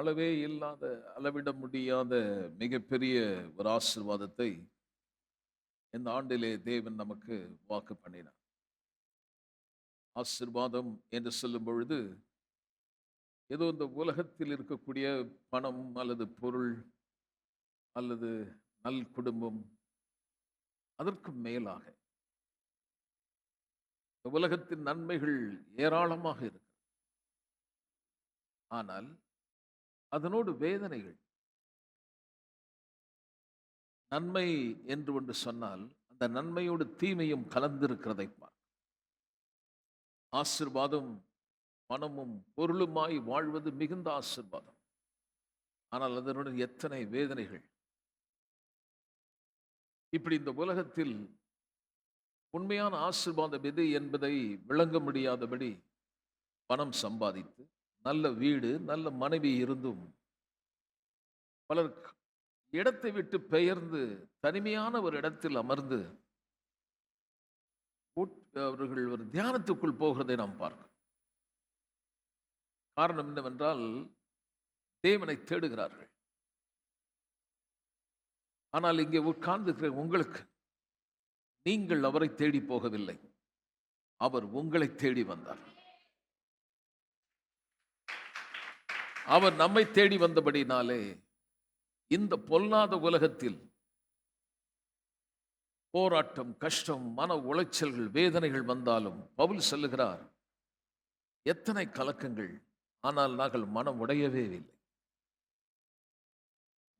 அளவே இல்லாத, அளவிட முடியாத மிகப்பெரிய ஒரு ஆசீர்வாதத்தை இந்த ஆண்டிலே தேவன் நமக்கு வாக்கு பண்ணினார். ஆசீர்வாதம் என்று சொல்லும் பொழுது, ஏதோ இந்த உலகத்தில் இருக்கக்கூடிய பணம் அல்லது பொருள் அல்லது நல் குடும்பம், அதற்கு மேலாக இந்த உலகத்தின் நன்மைகள் ஏராளமாக இருக்கு. ஆனால் அதனோடு வேதனைகள். நன்மை என்று ஒன்று சொன்னால் அந்த நன்மையோடு தீமையும் கலந்திருக்கிறதை பார். ஆசீர்வாதம் பணமும் பொருளுமாய் வாழ்வது மிகுந்த ஆசீர்வாதம். ஆனால் அதனுடன் எத்தனை வேதனைகள். இப்படி இந்த உலகத்தில் உண்மையான ஆசீர்வாதம் எது என்பதை விளங்க முடியாதபடி பணம் சம்பாதித்து, நல்ல வீடு நல்ல மனைவி இருந்தும் பலர் இடத்தை விட்டு பெயர்ந்து தனிமையான ஒரு இடத்தில் அமர்ந்து அவர்கள் ஒரு தியானத்துக்குள் போகிறதை நாம் பார்க்கிறோம். காரணம் என்னவென்றால் தேவனை தேடுகிறார்கள். ஆனால் இங்கே உட்கார்ந்து உங்களுக்கு, நீங்கள் அவரை தேடி போகவில்லை, அவர் உங்களை தேடி வந்தார். அவர் நம்மை தேடி வந்தபடினாலே இந்த பொல்லாத உலகத்தில் போராட்டம், கஷ்டம், மன உளைச்சல்கள், வேதனைகள் வந்தாலும் பவுல் சொல்லுகிறார், எத்தனை கலக்கங்கள், ஆனால் நாங்கள் மனம் உடையவே இல்லை.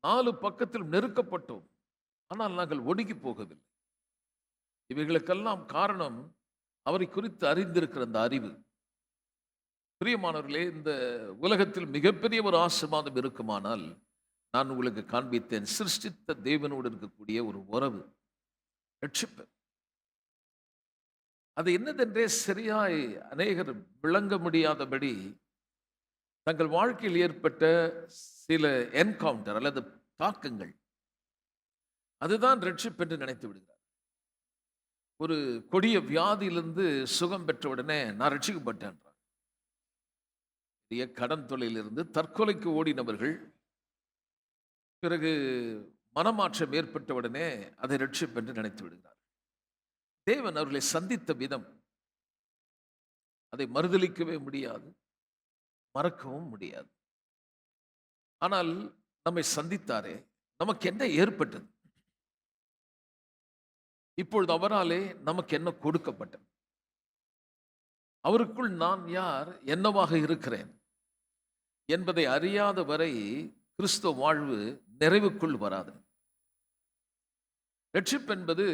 4 பக்கத்தில் நெருக்கப்பட்டோம், ஆனால் நாங்கள் ஒடுங்கி போகவில்லை. இவைகளுக்கெல்லாம் காரணம் அவரை குறித்து அறிந்திருக்கிற அந்த அறிவு. பிரியமானவர்களே, இந்த உலகத்தில் மிகப்பெரிய ஒரு ஆசீர்வாதம் இருக்குமானால் நான் உங்களுக்கு காண்பித்தேன். சிருஷ்டித்த தேவனோடு இருக்கக்கூடிய ஒரு உறவு, ரட்சிப்பு. அது என்னதென்றே சரியாய் அநேகர் விளங்க முடியாதபடி தங்கள் வாழ்க்கையில் ஏற்பட்ட சில என்கவுண்டர் அல்லது தாக்கங்கள், அதுதான் ரட்சிப்பு என்று நினைத்து விடுகிறார். ஒரு கொடிய வியாதியிலிருந்து சுகம் பெற்ற உடனே நான் ரட்சிக்கப்பட்டேன். கடன் தொல்லையிலிருந்து தற்கொலைக்கு ஓடினவர்கள் பிறகு மனமாற்றம் ஏற்பட்ட உடனே அதை ரட்சிப்பு என்று நினைத்து விடுகிறார். தேவன் அவர்களை சந்தித்த விதம், அதை மறுதலிக்கவே முடியாது, மறக்கவும் முடியாது. ஆனால் நம்மை சந்தித்தாரே, நமக்கு என்ன ஏற்பட்டது? இப்பொழுது அவராலே நமக்கு என்ன கொடுக்கப்பட்டது? அவருக்குள் நான் யார், என்னவாக இருக்கிறேன் என்பதை அறியாத வரை கிறிஸ்துவ வாழ்வு நிறைவுக்குள் வராது. ரட்சிப்பு என்பது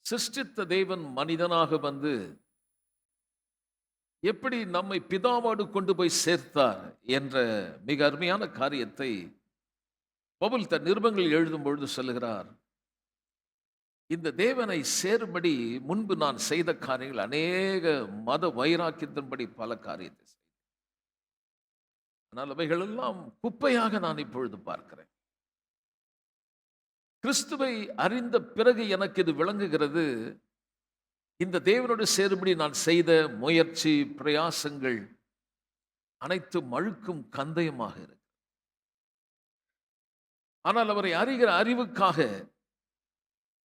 சிருஷ்டித்த தேவன் மனிதனாக வந்து எப்படி நம்மை பிதாவோடு கொண்டு போய் சேர்த்தார் என்ற மிக அருமையான காரியத்தை பவுல் தன் நிருபங்களில் எழுதும் பொழுது சொல்லுகிறார். இந்த தேவனை சேரும்படி முன்பு நான் செய்த காரியங்கள் அநேக மத வைராக்கியத்தின்படி பல காரியத்தை செய்தேன். ஆனால் அவைகளெல்லாம் குப்பையாக நான் இப்பொழுது பார்க்கிறேன். கிறிஸ்துவை அறிந்த பிறகு எனக்கு இது விளங்குகிறது. இந்த தேவனோடு சேரும்படி நான் செய்த முயற்சி, பிரயாசங்கள் அனைத்தும் அழுக்கும் கந்தயமாக இருக்கு. ஆனால் அவரை அறிகிற அறிவுக்காக,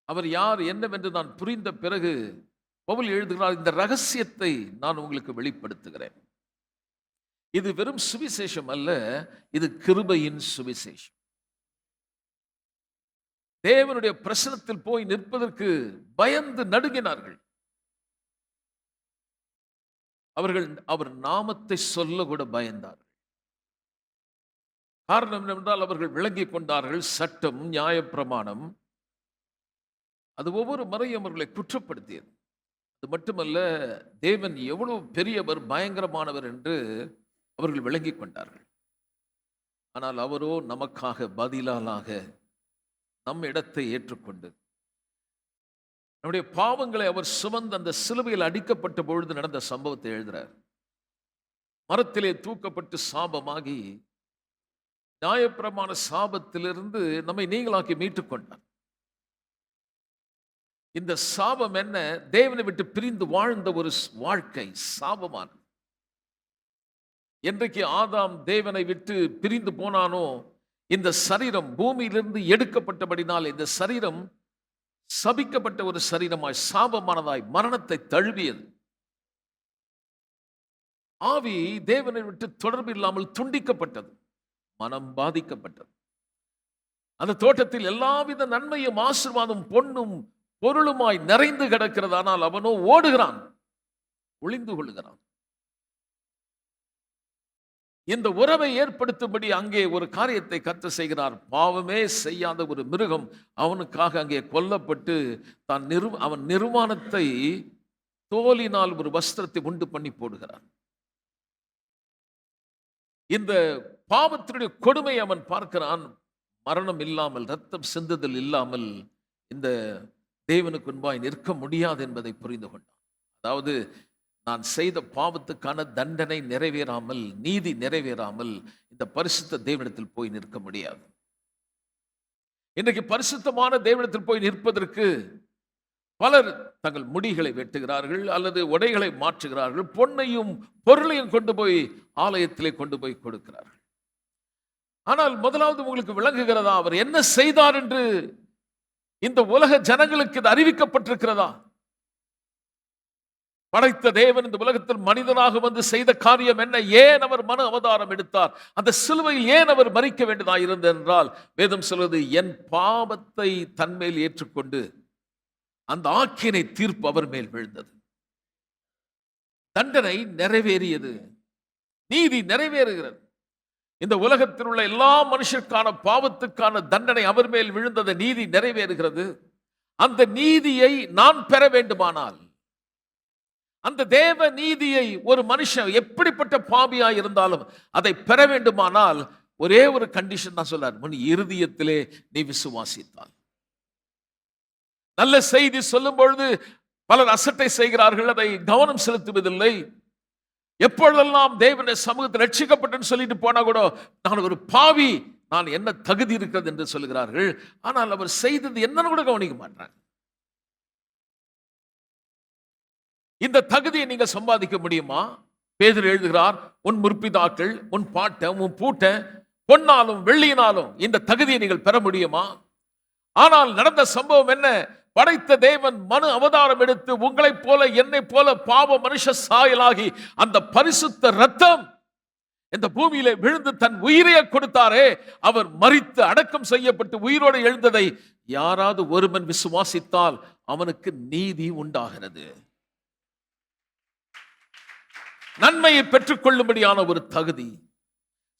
அவர் யார் என்னவென்று நான் புரிந்த பிறகு பவுல் எழுதுகிறார், இந்த ரகசியத்தை நான் உங்களுக்கு வெளிப்படுத்துகிறேன். இது வெறும் சுவிசேஷம் அல்ல, இது கிருபையின் சுவிசேஷம். தேவனுடைய பிரசனத்தில் போய் நிற்பதற்கு பயந்து நடுங்கினார்கள். அவர்கள் அவர் நாமத்தை சொல்ல கூட பயந்தார்கள். காரணம் என்னவென்றால் அவர்கள் விளங்கிக் கொண்டார்கள், சட்டம், நியாயப்பிரமாணம் அது ஒவ்வொரு முறையும் அவர்களை குற்றப்படுத்தியது. அது மட்டுமல்ல, தேவன் எவ்வளவு பெரியவர், பயங்கரமானவர் என்று அவர்கள் விளங்கிக் கொண்டார்கள். ஆனால் அவரோ நமக்காக பதிலாக நம் இடத்தை ஏற்றுக்கொண்டு நம்முடைய பாவங்களை அவர் சுமந்து அந்த சிலுவையில் அடிக்கப்பட்ட பொழுது நடந்த சம்பவத்தை எழுதுகிறார். மரத்திலே தூக்கப்பட்டு சாபமாகி நியாயப்பிரமாண சாபத்திலிருந்து நம்மை நீங்களாக்கி மீட்டுக் கொண்டார். இந்த சாபம் என்ன? தேவனை விட்டு பிரிந்து வாழ்ந்த ஒரு வாழ்க்கை சாபமானது. என்றைக்கு ஆதாம் தேவனை விட்டு பிரிந்து போனானோ, இந்த சரீரம் பூமியிலிருந்து எடுக்கப்பட்டபடினால் இந்த சரீரம் சபிக்கப்பட்ட ஒரு சரீரமாய், சாபமானதாய், மரணத்தை தழுவியது. ஆவி தேவனை விட்டு தொடர்பு இல்லாமல் துண்டிக்கப்பட்டது, மனம் பாதிக்கப்பட்டது. அந்த தோட்டத்தில் எல்லாவித நன்மையும் ஆசீர்வாதம் பொன்னும் பொருளுமாய் நிறைந்து கிடக்கிறது. ஆனால் அவனோ ஓடுகிறான், ஒளிந்து கொள்ளுகிறான். இந்த உறவை ஏற்படுத்தும்படி அங்கே ஒரு காரியத்தை கர்த்தர் செய்கிறார். பாவமே செய்யாத ஒரு மிருகம் அவனுக்காக அங்கே கொல்லப்பட்டு அவன் நிர்வாணத்தை தோலினால் ஒரு வஸ்திரத்தை உண்டு பண்ணி போடுகிறான். இந்த பாவத்தினுடைய கொடுமை அவன் பார்க்கிறான். மரணம் இல்லாமல், ரத்தம் சிந்துதல் இல்லாமல் இந்த தேவனுக்கு முன்பாய் நிற்க முடியாது என்பதை புரிந்து கொண்டான். அதாவது நான் செய்த பாவத்துக்கான தண்டனை நிறைவேறாமல், நீதி நிறைவேறாமல் இந்த பரிசுத்த தேவனிடத்தில் போய் நிற்க முடியாது. இன்றைக்கு பரிசுத்தமான தேவனிடத்தில் போய் நிற்பதற்கு பலர் தங்கள் முடிகளை வெட்டுகிறார்கள், அல்லது உடைகளை மாற்றுகிறார்கள், பொன்னையும் பொருளையும் கொண்டு போய் ஆலயத்திலே கொண்டு போய் கொடுக்கிறார்கள். ஆனால் முதலாவது உங்களுக்கு விளங்குகிறதா அவர் என்ன செய்தார் என்று? இந்த உலக ஜனங்களுக்கு இது அறிவிக்கப்பட்டிருக்கிறதா? படைத்த தேவன் இந்த உலகத்தில் மனிதனாக வந்து செய்த காரியம் என்ன? ஏன் அவர் மன அவதாரம் எடுத்தார்? அந்த சிலுவையில் ஏன் அவர் மரிக்க வேண்டியதாக இருந்தது என்றால், வேதம் சொல்வது, என் பாவத்தை தன்மேல் ஏற்றுக்கொண்டு அந்த ஆக்கினை தீர்ப்பு அவர் மேல் விழுந்தது. தண்டனை நிறைவேறியது, நீதி நிறைவேறுகிறது. இந்த உலகத்தில் உள்ள எல்லா மனுஷருக்கான பாவத்துக்கான தண்டனை அவர் மேல் விழுந்தது, நீதி நிறைவேறுகிறது. அந்த நீதியை நான் பெற வேண்டுமானால், அந்த தேவ நீதியை ஒரு மனுஷன் எப்படிப்பட்ட பாவியாய் இருந்தாலும் அதை பெற வேண்டுமானால் ஒரே ஒரு கண்டிஷன் தான் சொல்றார், உன் இருதயத்திலே நீ விசுவாசித்தால். நல்ல செய்தி சொல்லும் பொழுது பலர் அசட்டை செய்கிறார்கள், அதை கவனம் செலுத்துவதில்லை. எப்பொழுதெல்லாம் தேவனுடைய சமூகத்தில் ரட்சிக்கப்பட்டேன்னு சொல்லிட்டு போனா கூட, நான் ஒரு பாவி, நான் என்ன தகுதி இருக்கிறது என்று சொல்கிறார்கள். ஆனால் அவர் செய்தது என்னன்னு கூட கவனிக்க மாட்டாங்க. இந்த தகுதியை நீங்க சம்பாதிக்க முடியுமா? பேதுரு எழுதுகிறார், உன் முற்பிதாக்கள், உன் பாட்ட, உன் பூட்ட பொன்னாலும் வெள்ளியினாலும் இந்த தகுதியை நீங்கள் பெற முடியுமா? ஆனால் நடந்த சம்பவம் என்ன? படைத்த தேவன் மனு அவதாரம் எடுத்து உங்களைப் போல என்னை போல பாவ மனுஷ சாயலாகி அந்த பரிசுத்த ரத்தம் இந்த பூமியில விழுந்து தன் உயிரையே கொடுத்தாரே, அவர் மரித்து அடக்கம் செய்யப்பட்டு உயிரோடு எழுந்ததை யாராவது ஒருவன் விசுவாசித்தால் அவனுக்கு நீதி உண்டாகிறது. நன்மையை பெற்றுக்கொள்ளும்படியான ஒரு தகுதி,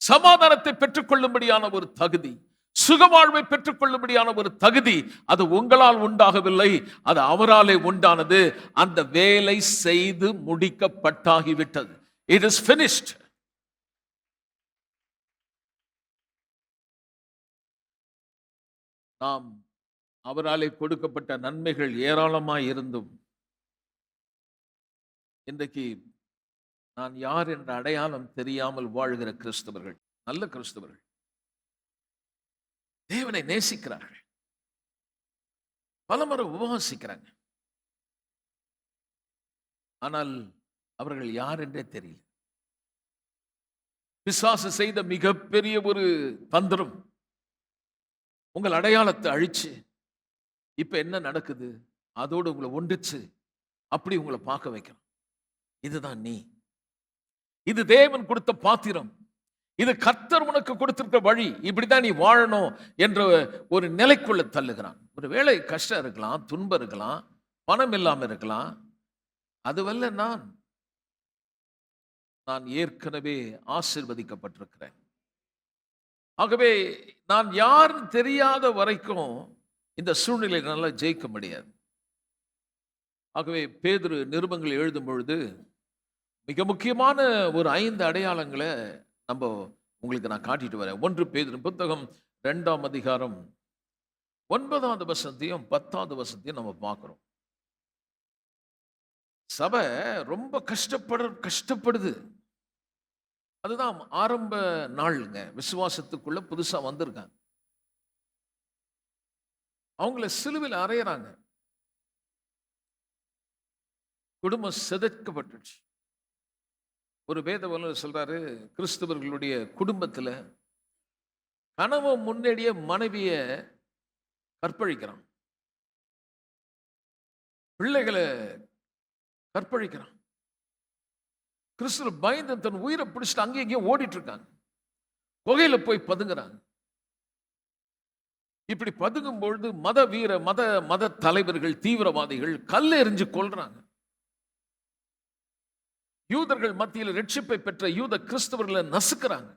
சமாதானத்தை பெற்றுக்கொள்ளும்படியான ஒரு தகுதி, சுகவாழ்வை பெற்றுக்கொள்ளும்படியான ஒரு தகுதி, அது உங்களால் உண்டாகவில்லை, அது அவராலே உண்டானது. அந்த வேலை செய்து முடிக்கப்பட்டாகிவிட்டது. It is finished. நாம் அவராலே கொடுக்கப்பட்ட நன்மைகள் ஏராளமாய் இருந்தும் இன்றைக்கு நான் யார் என்ற அடையாளம் தெரியாமல் வாழ்கிற கிறிஸ்தவர்கள், நல்ல கிறிஸ்தவர்கள், தேவனை நேசிக்கிறார்கள், பலமுறை உபவாசிக்கிறாங்க, ஆனால் அவர்கள் யார் என்றே தெரியல. பிசாசு செய்த மிகப்பெரிய ஒரு தந்திரம், உங்கள் அடையாளத்தை அழிச்சு இப்ப என்ன நடக்குது அதோடு உங்களை ஒன்றிச்சு அப்படி உங்களை பார்க்க வைக்கணும். இதுதான் நீ, இது தேவன் கொடுத்த பாத்திரம், இது கர்த்தர் உனக்கு கொடுத்திருக்க வழி, இப்படிதான் நீ வாழணும் என்ற ஒரு நிலைக்குள்ள தள்ளுகிறான். ஒரு வேளை கஷ்டம் இருக்கலாம், துன்பம் இருக்கலாம், பணம் இல்லாம இருக்கலாம், அதுவல்ல நான் ஏற்கனவே ஆசீர்வதிக்கப்பட்டிருக்கிறேன். ஆகவே நான் யாருன்னு தெரியாத வரைக்கும் இந்த சூழ்நிலை நல்லா ஜெயிக்க முடியாது. ஆகவே பேதுரு நிருபங்கள் எழுதும் பொழுது மிக முக்கியமான ஒரு 5 அடையாளங்களை நம்ம உங்களுக்கு நான் காட்டிட்டு வரேன். 1 பேதுரு புத்தகம் 2ஆம் அதிகாரம் 9வது வசனத்தையும் 10வது வசனத்தையும் நம்ம பார்க்கிறோம். சபை ரொம்ப கஷ்டப்படுது. அதுதான் ஆரம்ப நாளுங்க, விசுவாசத்துக்குள்ள புதுசா வந்திருக்காங்க. அவங்கள சிலுவையில் அறையறாங்க, குடும்பம் சிதைக்கப்பட்டுச்சு, ஒரு வேத வல்லுநர் சொல்றாரு, கிறிஸ்தவர்களுடைய குடும்பத்துல கணவன் முன்னாடியே மனைவிய கற்பழிக்கிறான், பிள்ளைகளை கற்பழிக்கிறான். கிறிஸ்துவ பயந்து தன் உயிரை பிடிச்சிட்டு அங்கேயும் இங்கேயும் ஓடிட்டு இருக்காங்க. குகையில போய் பதுங்குறாங்க. இப்படி பதுங்கும் பொழுது மத தலைவர்கள், தீவிரவாதிகள் கல் எறிஞ்சு கொல்றாங்க. யூதர்கள் மத்தியில் ரட்சிப்பை பெற்ற யூத கிறிஸ்தவர்களை நசுக்கிறாங்க.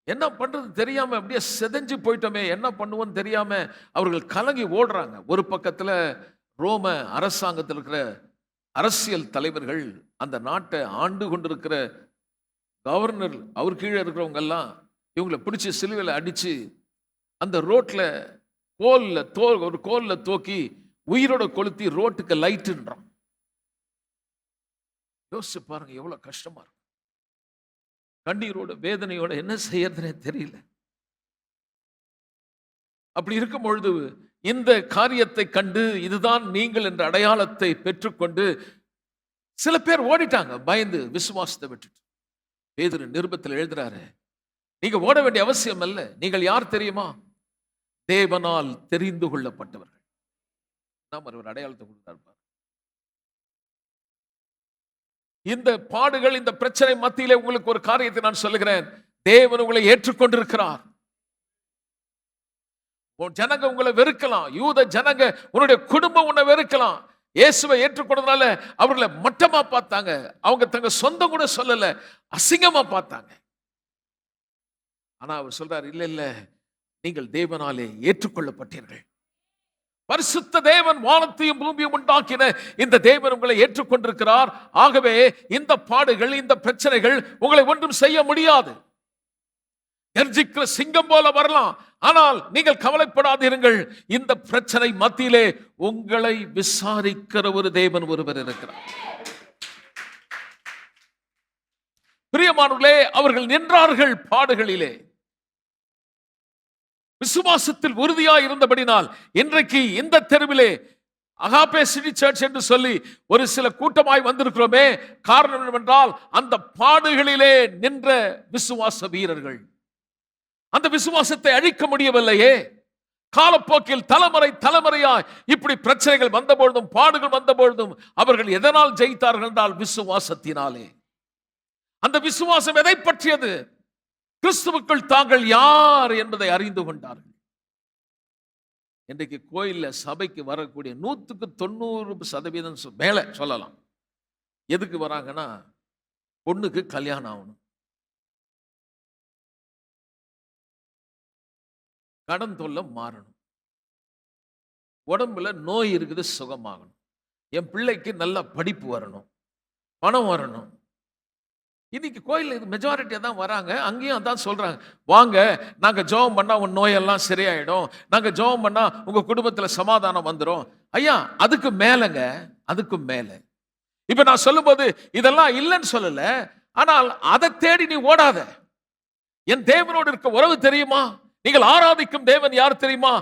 என்ன பண்றது தெரியாம அப்படியே செதஞ்சு போயிட்டோமே, என்ன பண்ணுவோன்னு தெரியாம அவர்கள் கலங்கி ஓடுறாங்க. ஒரு பக்கத்துல ரோம அரசாங்கத்தில் இருக்கிற அரசியல் தலைவர்கள், அந்த நாட்டை ஆண்டு கொண்டிருக்கிற கவர்னர், அவர் கீழே இருக்கிறவங்க எல்லாம் இவங்களை பிடிச்சி சிலுவையில் அடிச்சு அந்த ரோட்ல ஒரு கோல்ல தூக்கி உயிரோட கொளுத்தி ரோட்டுக்கு லைட்டுன்றான். யோசிச்சு பாருங்க எவ்வளவு கஷ்டமா இருக்கும். கண்ணீரோட வேதனையோட என்ன செய்யறதுனே தெரியல. அப்படி இருக்கும் பொழுது இந்த காரியத்தை கண்டு இதுதான் நீங்கள் என்ற அடையாளத்தை பெற்றுக்கொண்டு சில பேர் ஓடிட்டாங்க பயந்து, விசுவாசத்தை விட்டுட்டு. பேதுரு நிருபத்தில் எழுதுறாரு, நீங்க ஓட வேண்டிய அவசியம் அல்ல. நீங்கள் யார் தெரியுமா? தேவனால் தெரிந்து கொள்ளப்பட்டவர்கள். நாம் ஒரு அடையாளத்தை கொடுத்தார். இந்த பாடுகள், இந்த பிரச்சனை மத்தியிலே உங்களுக்கு ஒரு காரியத்தை நான் சொல்லுகிறேன். தேவன் உங்களை ஏற்றுக்கொண்டிருக்கிறார். ஜனங்க உங்களை வெறுக்கலாம், யூத ஜனங்க, உன்னுடைய குடும்பம் உன்னை வெறுக்கலாம். இயேசுவை ஏற்றுக்கொண்டதுனால அவர்களை மட்டமா பார்த்தாங்க. அவங்க தங்க சொந்தம் கூட சொல்லல, அசிங்கமா பார்த்தாங்க. ஆனா அவர் சொல்றார், இல்ல இல்ல, நீங்கள் தேவனாலே ஏற்றுக்கொள்ளப்பட்டீர்கள். பரிசுத்த தேவன் வானத்தையும் பூமியும் உண்டாக்கின இந்த தேவன் உங்களை ஏற்றுக்கொண்டிருக்கிறார். ஆகவே இந்த பாடுகள், இந்த பிரச்சனைகள் உங்களை ஒன்றும் செய்ய முடியாது. கர்ஜிக்கிற சிங்கம் போல வரலாம், ஆனால் நீங்கள் கவலைப்படாதீர்கள். இந்த பிரச்சனை மத்தியிலே உங்களை விசாரிக்கிற ஒரு தேவன் ஒருவர் இருக்கிறார். பிரியமானவர்களே, அவர்கள் நின்றார்கள் பாடுகளிலே, விசுவாசத்தில் உறுதியாய் இருந்தபடினால் இன்றைக்கு இந்த தெருவிலே அகாபே சிட்டி சர்ச் என்று சொல்லி ஒரு சில கூட்டமாய் வந்திருக்கிறோமே. காரணம் என்னவென்றால் அந்த பாடுகளிலே நின்ற விசுவாச வீரர்கள். அந்த விசுவாசத்தை அழிக்க முடியவில்லையே. காலப்போக்கில் தலைமுறையாய் இப்படி பிரச்சனைகள் வந்தபொழுதும், பாடுகள் வந்தபொழுதும் அவர்கள் எதனால் ஜெயித்தார்கள் என்றால் விசுவாசத்தினாலே. அந்த விசுவாசம் எதை பற்றியது? கிறிஸ்துவுக்குள் தாங்கள் யார் என்பதை அறிந்து கொண்டார்கள். இன்றைக்கு கோயில்ல சபைக்கு வரக்கூடிய 190% மேல சொல்லலாம், எதுக்கு வராங்கன்னா, பொண்ணுக்கு கல்யாணம் ஆகணும், கடன் தொல்லை மாறணும், உடம்புல நோய் இருக்குது சுகமாகணும், என் பிள்ளைக்கு நல்ல படிப்பு வரணும், பணம் வரணும். இன்னைக்கு கோயில் இது மெஜாரிட்டியா தான் வராங்க. அங்கேயும் அதான் சொல்றாங்க, வாங்க நாங்க ஜெபம் பண்ணா உன் நோயெல்லாம் சரியாயிடும், நாங்க ஜெபம் பண்ணா உங்க குடும்பத்துல சமாதானம் வந்துடும். ஐயா, அதுக்கு மேலங்க, அதுக்கு மேல. இப்ப நான் சொல்லும்போது இதெல்லாம் இல்லைன்னு சொல்லல, ஆனால் அதை தேடி நீ ஓடாத. என் தேவனோடு இருக்க உறவு தெரியுமா? நீங்கள் ஆராதிக்கும் தேவன் யார் தெரியுமா?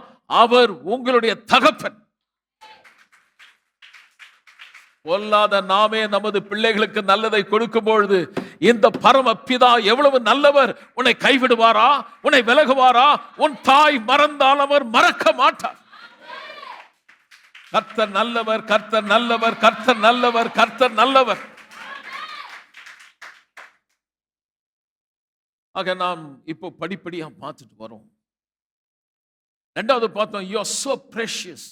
அவர் உங்களுடைய தகப்பன். பொல்லாத நாமே நமது பிள்ளைகளுக்கு நல்லதை கொடுக்கும் பொழுது இந்த பரம பிதா எவ்வளவு நல்லவர். உன்னை கைவிடுவாரா? உன்னை விலகுவாரா? உன் தாய் மறந்தால் அவர் மறக்க மாட்டார். கர்த்தர் நல்லவர், கர்த்தர் நல்லவர், கர்த்தர் நல்லவர், கர்த்தர் நல்லவர். ஆக நாம் இப்போ படிப்படியா பார்த்துட்டு வரோம். இரண்டாவது பார்த்தோம், you are so precious.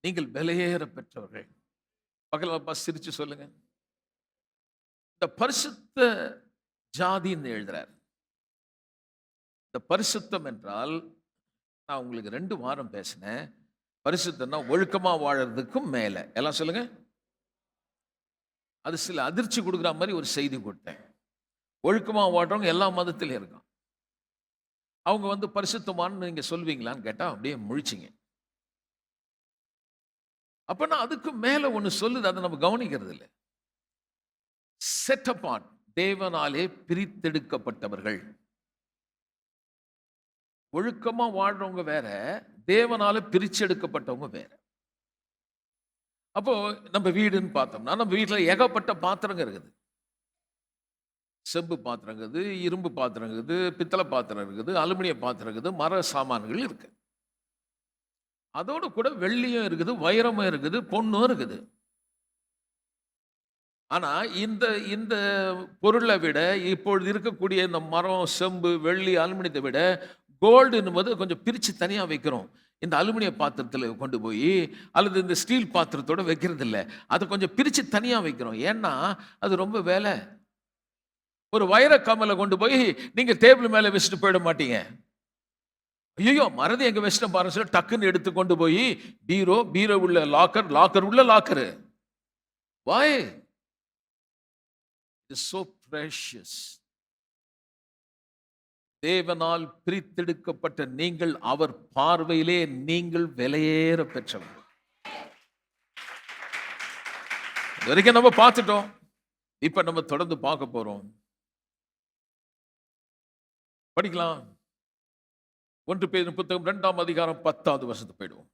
நீங்கள் விலையேற பெற்றவர்கள். பக்கத்துல சிரிச்சு சொல்லுங்க. இந்த பரிசுத்த ஜாதின்னு எழுதுறார். இந்த பரிசுத்தம் என்றால், நான் உங்களுக்கு 2 வாரம் பேசினேன். பரிசுத்தம்னா ஒழுக்கமா வாழறதுக்கும் மேல. எல்லாம் சொல்லுங்க. அது சில அதிர்ச்சி கொடுக்குற மாதிரி ஒரு செய்தி கொடுத்தேன். ஒழுக்கமா வாழ்றவங்க எல்லா மதத்திலும் இருக்கான். அவங்க பரிசுத்தமானு நீங்க சொல்வீங்களான்னு கேட்டா அப்படியே முழிச்சிங்க. அப்பனா அதுக்கு மேல ஒண்ணு சொல்லுது, அதை நம்ம கவனிக்கிறது இல்லை. செட் அபார்ட், தேவனாலே பிரித்தெடுக்கப்பட்டவர்கள். ஒழுக்கமா வாழ்றவங்க வேற, தேவனால பிரிச்செடுக்கப்பட்டவங்க வேற. அப்போ நம்ம வீடுன்னு பார்த்தோம்னா, நம்ம வீட்டுல ஏகப்பட்ட பாத்திரங்க இருக்குது. செம்பு பாத்திரம் இருக்குது, இரும்பு பாத்திரம் இருக்குது, பித்தளை பாத்திரம் இருக்குது, அலுமினிய பாத்திரம் இருக்குது, மர சாமான்கள் இருக்கு. அதோடு கூட வெள்ளியும் இருக்குது, வைரமும் இருக்குது, பொண்ணும் இருக்குது. ஆனா இந்த இந்த பொருளை விட இப்பொழுது இருக்கக்கூடிய இந்த மரம், செம்பு, வெள்ளி, அலுமினியத்தை விட கோல்டுன்னும் போது கொஞ்சம் பிரித்து தனியாக வைக்கிறோம். இந்த அலுமினிய பாத்திரத்தில் கொண்டு போய் அல்லது இந்த ஸ்டீல் பாத்திரத்தோட வைக்கிறது இல்லை, அதை கொஞ்சம் பிரித்து தனியாக வைக்கிறோம். ஏன்னா அது ரொம்ப வேலை. ஒரு வைர கம்மலை கொண்டு போய் நீங்க டேபிள் மேலே வச்சுட்டு போயிட மாட்டீங்க. ஐயோ மறதி எங்க வச்சுட்டு பாருங்க சொல்லி டக்குன்னு எடுத்து கொண்டு போய் பீரோ உள்ள லாக்கர் உள்ள locker. Why? It's so precious. தேவனால் பிரித்தெடுக்கப்பட்ட நீங்கள் அவர் பார்வையிலே நீங்கள் விலையேற பெற்றவர்கள். வரைக்கும் நம்ம பார்த்துட்டோம். இப்ப நம்ம தொடர்ந்து பார்க்க போறோம். படிக்கலாம். 1 பேதுரு புத்தகம் 2ஆம் அதிகாரம் 10வது வசனத்துக்கு போயிடுவோம்.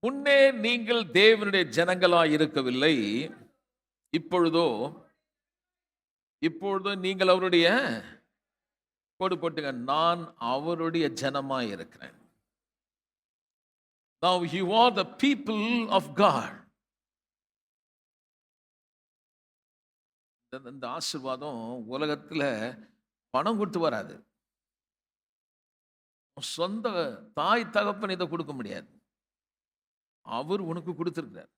முன்னே நீங்கள் தேவனுடைய ஜனங்களாய் இருக்கவில்லை, இப்பொழுதோ நீங்கள் அவருடைய கோடு போட்டுங்க, நான் அவருடைய ஜனமாய் இருக்கிறேன். Now you are the people of God. இந்த ஆசீர்வாதம் உலகத்தில் பணம் கொடுத்து வராது. சொந்த தாய் தகப்பன் இதை கொடுக்க முடியாது. அவர் உனக்கு கொடுத்திருக்கிறார்.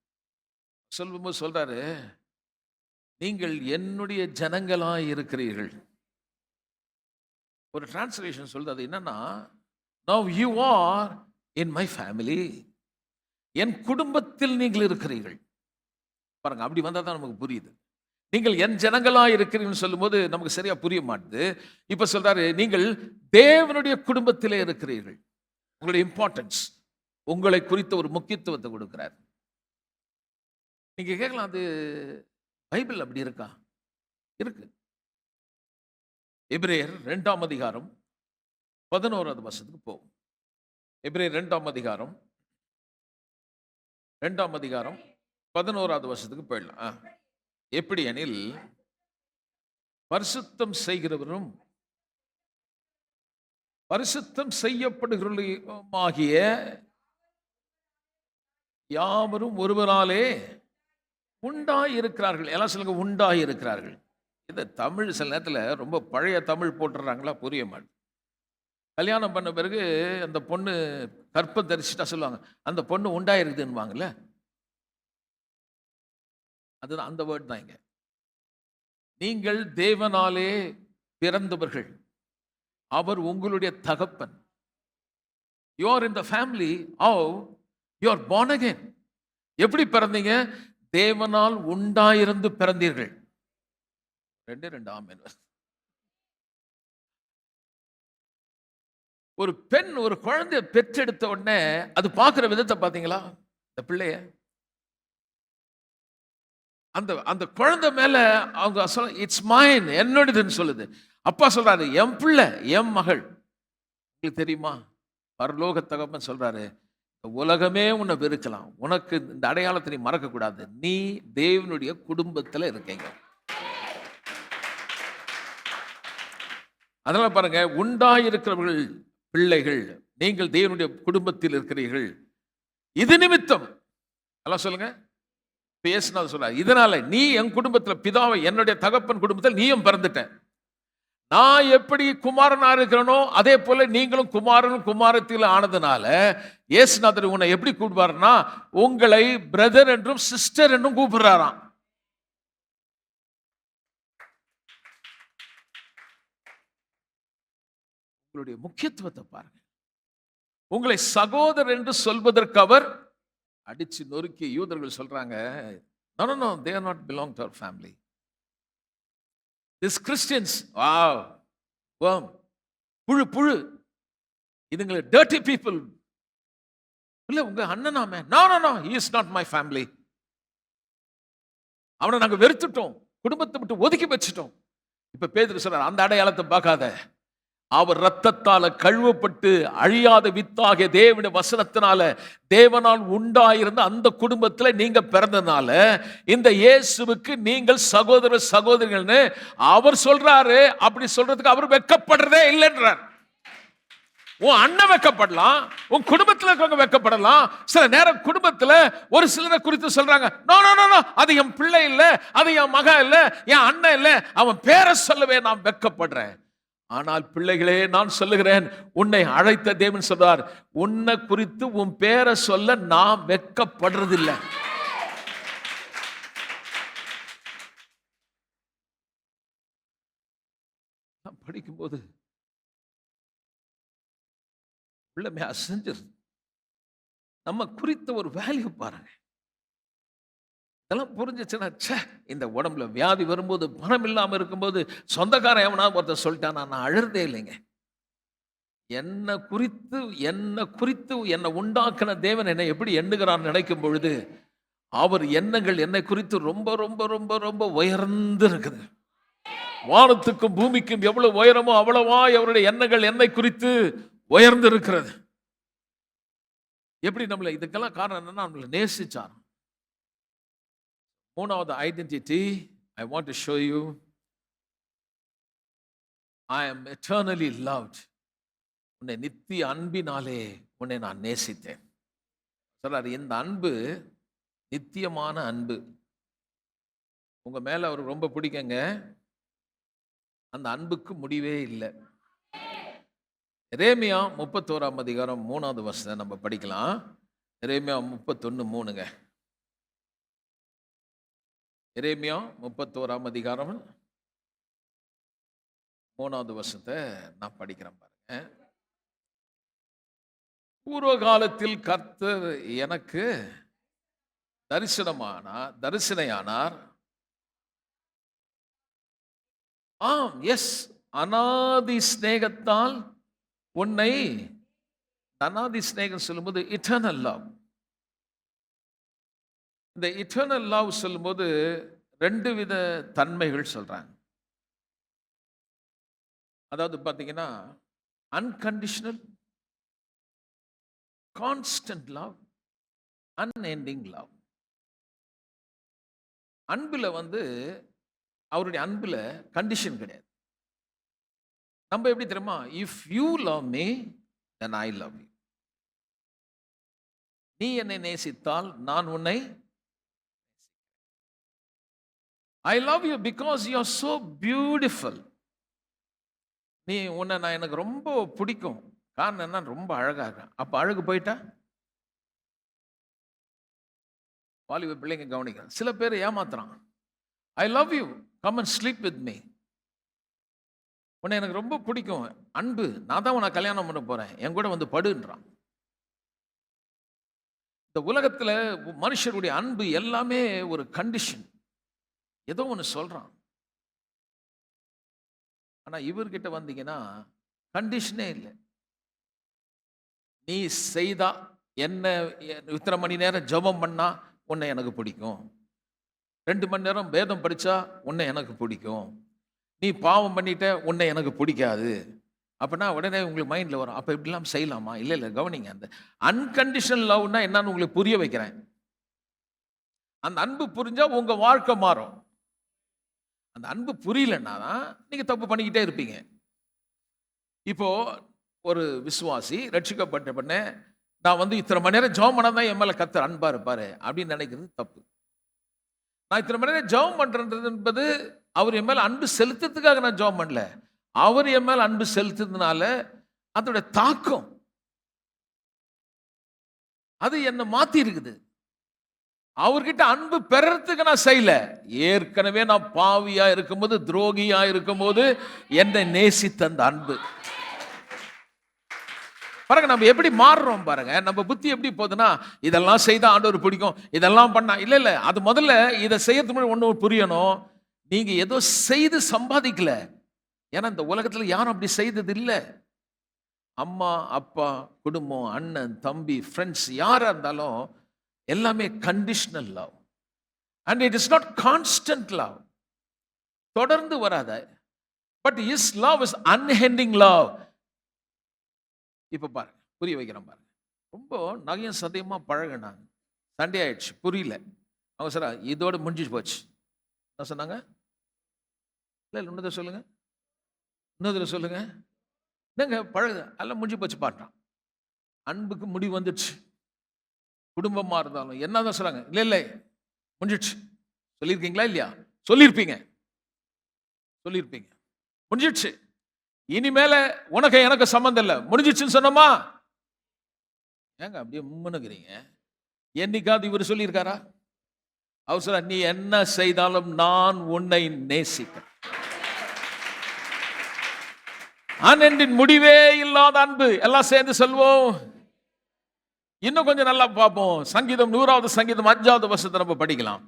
சொல்லும்போது சொல்றாரு, நீங்கள் என்னுடைய ஜனங்களாய் இருக்கிறீர்கள். ஒரு டிரான்ஸ்லேஷன் சொல்றது அது என்னன்னா, now you are in my family. என் குடும்பத்தில் நீங்கள் இருக்கிறீர்கள். பாருங்க, அப்படி வந்தா தான் நமக்கு புரியுது. நீங்கள் என் ஜனங்களா இருக்கிறீங்கன்னு சொல்லும்போது நமக்கு சரியா புரிய மாட்டுது. இப்ப சொல்றாரு, நீங்கள் தேவனுடைய குடும்பத்திலே இருக்கிறீர்கள். உங்களுடைய இம்பார்ட்டன்ஸ், உங்களை குறித்த ஒரு முக்கியத்துவத்தை கொடுக்கிறார். நீங்க கேட்கலாம், அது பைபிள் அப்படி இருக்கா? இருக்கு. எபிரேயர் 2ஆம் அதிகாரம் 11வது வசனத்துக்கு போகும். எபிரேயர் 2ஆம் அதிகாரம் 11வது வசனத்துக்கு போயிடலாம். எப்படி எனில், பரிசுத்தம் செய்கிறவரும் பரிசுத்தம் செய்யப்படுகிறவருமாகிய யாவரும் ஒருவராலே உண்டாயிருக்கிறார்கள். எல்லாம் சொல்லுங்க, உண்டாயிருக்கிறார்கள். இந்த தமிழ் சில நேரத்தில் ரொம்ப பழைய தமிழ் போட்டுறாங்களா, புரிய மாட்டேன். கல்யாணம் பண்ண பிறகு அந்த பொண்ணு கற்பம் தரிசிட்டா சொல்லுவாங்க, அந்த பொண்ணு உண்டாயிருக்குதுன்னுவாங்கல்ல, அதுதான் அந்த வேர்ட் தான் இங்க. நீங்கள் தேவனாலே பிறந்தவர்கள், அவர் உங்களுடைய தகப்பன். You are in the family of, you are born again. எப்படி பிறந்தீங்க? தேவனால் உண்டாயிருந்து பிறந்தீர்கள். 2 ஆமென். ஒரு பெண் ஒரு குழந்தைய பெற்றெடுத்த உடனே அது பார்க்கிற விதத்தை பார்த்தீங்களா? இந்த பிள்ளைய, அந்த குழந்தை மேல அவங்க சொல்ல, இட்ஸ் மைன், என்னோடதுன்னு சொல்லுது. அப்பா சொல்றாரு, என் பிள்ளை, என் மகள். உங்களுக்கு தெரியுமா, பரலோக தகப்பன் சொல்றாரு, உலகமே உன்னை வெறுக்கலாம், உனக்கு இந்த அடையாளத்தை நீ மறக்க கூடாது, நீ தேவனுடைய குடும்பத்தில் இருக்கீங்க. அதனால பாருங்க, உண்டாயிருக்கிறவர்கள் பிள்ளைகள், நீங்கள் தேவனுடைய குடும்பத்தில் இருக்கிறீர்கள். இது நிமித்தம் எல்லாம் சொல்லுங்க, பேசினா சொல்ற, இதனால நீ என் குடும்பத்தில், பிதாவை என்னுடைய தகப்பன் குடும்பத்தில் நீயும் பிறந்துட்ட. நான் எப்படி குமாரனா இருக்கிறனோ அதே போல நீங்களும் குமாரனும் குமாரத்தில் ஆனதுனால இயேசுநாதர் உன்னை எப்படி கூப்பிடுவார்னா, உங்களை பிரதர் என்றும் சிஸ்டர் என்றும் கூப்பிடுறாராம். உங்களுடைய முக்கியத்துவத்தை பாருங்க. உங்களை சகோதரர் என்று சொல்வதற்கு அவர் அடிச்சு நொறுக்கி யூதர்கள் சொல்றாங்க, no, no, no, they are not belong to our family. These Christians, wow, worm, புழு, இதுங்களை dirty people. இல்ல உங்க அண்ணனாமே, no, no, no, he is not my family. அவனை நாங்க வெறுத்துட்டோம், குடும்பத்தை விட்டு ஒதுக்கி வச்சுட்டோம். இப்ப பேதுரு சொல்றார், அந்த அடையாளத்தை பார்க்காத, அவர் இரத்தத்தால கழுவப்பட்டு அழியாத வித்தாக தேவனுடைய வசனத்தினால தேவனால் உண்டாயிருந்த அந்த குடும்பத்துல நீங்க பிறந்தனால இந்த இயேசுவுக்கு நீங்கள் சகோதர சகோதரிகள்னு அவர் சொல்றாரு. அப்படி சொல்றதுக்கு அவர் வெட்கப்படுறதே இல்லைன்றார். உன் அண்ணன் வெட்கப்படலாம், உன் குடும்பத்தில் இருக்கவங்க வெட்கப்படலாம். சில நேரம் குடும்பத்துல ஒரு சிலரை குறித்து சொல்றாங்க, நோ நோ நோ, அது என் பிள்ளை இல்ல, அது என் மகன் இல்ல, என் அண்ணன் இல்ல, அவன் பேரை சொல்லவே நான் வெட்கப்படுறேன். ஆனால் பிள்ளைகளே, நான் சொல்லுகிறேன், உன்னை அழைத்த தேவன் சொல்றார், உன்னை குறித்து உன் பேரை சொல்ல நான் வெட்கப்படுறதில்லை. நான் படிக்கும்போது உள்ளமே அசைஞ்சிருது. நம்ம குறித்த ஒரு வேல்யூ பாருங்க. இதெல்லாம் புரிஞ்சிச்சுன்னா, இந்த உடம்புல வியாதி வரும்போது, பணம் இல்லாமல் இருக்கும்போது, சொந்தக்காரன் எவனா ஒருத்தர் சொல்லிட்டான், நான் அழறதே இல்லைங்க. என்னை குறித்து என்னை உண்டாக்கின தேவன் என்னை எப்படி எண்ணுகிறான்னு நினைக்கும் பொழுது, அவர் எண்ணங்கள் என்னை குறித்து ரொம்ப ரொம்ப ரொம்ப ரொம்ப உயர்ந்து இருக்குது. வானத்துக்கும் பூமிக்கும் எவ்வளவு உயரமோ அவ்வளவா அவருடைய எண்ணங்கள் என்னை குறித்து உயர்ந்து இருக்கிறது. எப்படி நம்மளை, இதுக்கெல்லாம் காரணம் என்னன்னா, நம்மளை நேசிச்சார். மூணாவது identity, I want to show you, I am eternally loved. உன்னை நித்திய அன்பினாலே உன்னை நான் நேசித்தேன் சொல்றாரு. இந்த அன்பு நித்தியமான அன்பு. உங்க மேல அவருக்கு ரொம்ப பிடிக்குங்க. அந்த அன்புக்கு முடிவே இல்லை. எரேமியா 31ஆம் அதிகாரம் 3வது வசனம் நம்ம படிக்கலாம். எரேமியா 31:3ங்க. எரேமியா 31ஆம் அதிகாரம் 3வது வசனத்தை நான் படிக்கிறேன் பாருங்க. பூர்வ காலத்தில் கர்த்தர் எனக்கு தரிசனையானார். ஆம், எஸ், அனாதி ஸ்நேகத்தால் உன்னை, அனாதி ஸ்நேகம் சொல்லும்போது இட்டர்னல் லவ். இந்த இட்டர்னல் லவ் சொல்லும்போது ரெண்டு வித தன்மைகள் சொல்றாங்க. அதாவது பார்த்தீங்கன்னா, unconditional, constant love, unending love. அன்புல அவருடைய அன்புல கண்டிஷன் கிடையாது. நம்ம எப்படி தெரியுமா, if you love me then I love you. நீ என்னை நேசித்தால் நான் உன்னை, ஐ love you because you are so beautiful. உன்னை நான், எனக்கு ரொம்ப பிடிக்கும். காரணம் என்ன, ரொம்ப அழகாக. அப்ப அழகு போயிட்டா, வாலிப பிள்ளைங்க கவனிக்க, சில பேர் ஏமாத்துறான். I love you, come and sleep with me. உன்னை எனக்கு ரொம்ப பிடிக்கும், அன்பு, நான் தான் உன்னை கல்யாணம் பண்ண போறேன், என் கூட வந்து படுன்றான். இந்த உலகத்துல மனுஷருடைய அன்பு எல்லாமே ஒரு கண்டிஷன், ஏதோ ஒன்று சொல்றான். ஆனா இவர்கிட்ட வந்தீங்கன்னா கண்டிஷனே இல்லை. நீ செய்தா, என்ன இத்தனை மணி நேரம் ஜெபம் பண்ணா உன்னை எனக்கு பிடிக்கும், 2 மணி நேரம் வேதம் படிச்சா உன்னை எனக்கு பிடிக்கும், நீ பாவம் பண்ணிட்ட உன்னை எனக்கு பிடிக்காது அப்படின்னா உடனே உங்களுக்கு மைண்ட்ல வரும், அப்ப இப்படிலாம் செய்யலாமா? இல்லை இல்லை, கவனிங்க. அந்த அன்கண்டிஷனல் லவ்னா என்னன்னு உங்களுக்கு புரிய வைக்கிறேன். அந்த அன்பு புரிஞ்சா உங்க வாழ்க்கை மாறும். அந்த அன்பு புரியலன்னா தான் நீங்க தப்பு பண்ணிக்கிட்டே இருப்பீங்க. இப்போ ஒரு விசுவாசி ரட்சிக்கப்பட்ட பண்ண, நான் இத்தனை மணி நேரம் ஜெபம் பண்ணா தான் என் மேல கர்த்தர் அன்பா இருப்பாரு அப்படின்னு நினைக்கிறது தப்பு. நான் இத்தனை மணி நேரம் ஜெபம் பண்றது என்பது அவர் என் மேல அன்பு செலுத்துறதுக்காக நான் ஜெபம் பண்ணல, அவர் என் மேல அன்பு செலுத்துறதுனால அதோட தாக்கம் அது என்ன மாத்தி இருக்குது. அவர்கிட்ட அன்பு பெறறதுக்கு நான் செய்யல, ஏற்கனவே நான் பாவியா இருக்கும்போது, துரோகியா இருக்கும்போது என்னை நேசித்த அந்த அன்பு. பாருங்க, நம்ம எப்படி மாறுறோம் பாருங்க. நம்ம புத்தி எப்படி போகுதுன்னா, இதெல்லாம் செய்தா ஆண்டவர் பிடிக்கும், இதெல்லாம் பண்ணா, இல்ல இல்ல, அது முதல்ல இதை செய்யறதுக்கு முன்னாடி ஒண்ணு புரியணும், நீங்க ஏதோ செய்து சம்பாதிக்கல. ஏன்னா இந்த உலகத்துல யாரும் அப்படி செய்தது இல்லை. அம்மா, அப்பா, குடும்பம், அண்ணன், தம்பி, ஃப்ரெண்ட்ஸ், யாரா இருந்தாலும் எல்லாமே conditional love. And it is not constant love. தொடர்ந்து வராத. But his love is unending love. இப்ப பாருங்க, புரிய வைக்கிறேன் பாருங்க. ரொம்ப நகையும் சதையுமா பழகினாங்க, சண்டே ஆயிடுச்சு, புரியல. அவங்க சார் இதோட முடிஞ்சு போச்சு. என்ன சொன்னாங்க? இல்லை இன்னொரு சொல்லுங்க, இன்னொரு சொல்லுங்க. என்னங்க பழகு எல்லாம் முடிஞ்சு போச்சு பாட்டான். அன்புக்கு முடிவு வந்துடுச்சு. குடும்பமா இருந்தாலும் என்னதான் சொல்றாங்க, இல்லை இல்லை முடிஞ்சிடுச்சு. சொல்லியிருக்கீங்களா இல்லையா? சொல்லியிருப்பீங்க, சொல்லியிருப்பீங்க. முடிஞ்சிடுச்சு, இனிமேல உனக்கு எனக்கு சம்பந்தம் இல்லை, முடிஞ்சிடுச்சுன்னு சொன்னோமா? ஏங்க அப்படியே முன்னுக்குறீங்க? என்னைக்காவது இவர் சொல்லியிருக்காரா? அவர் சொல்ற, நீ என்ன செய்தாலும் நான் உன்னை நேசிக்கிறேன். அன்பின் முடிவே இல்லாத அன்பு. எல்லாம் சேர்ந்து சொல்வோம். இன்னும் கொஞ்சம் நல்லா பார்ப்போம். சங்கீதம் 100வது சங்கீதம் 5வது வசனத்தை நம்ம படிக்கலாம்.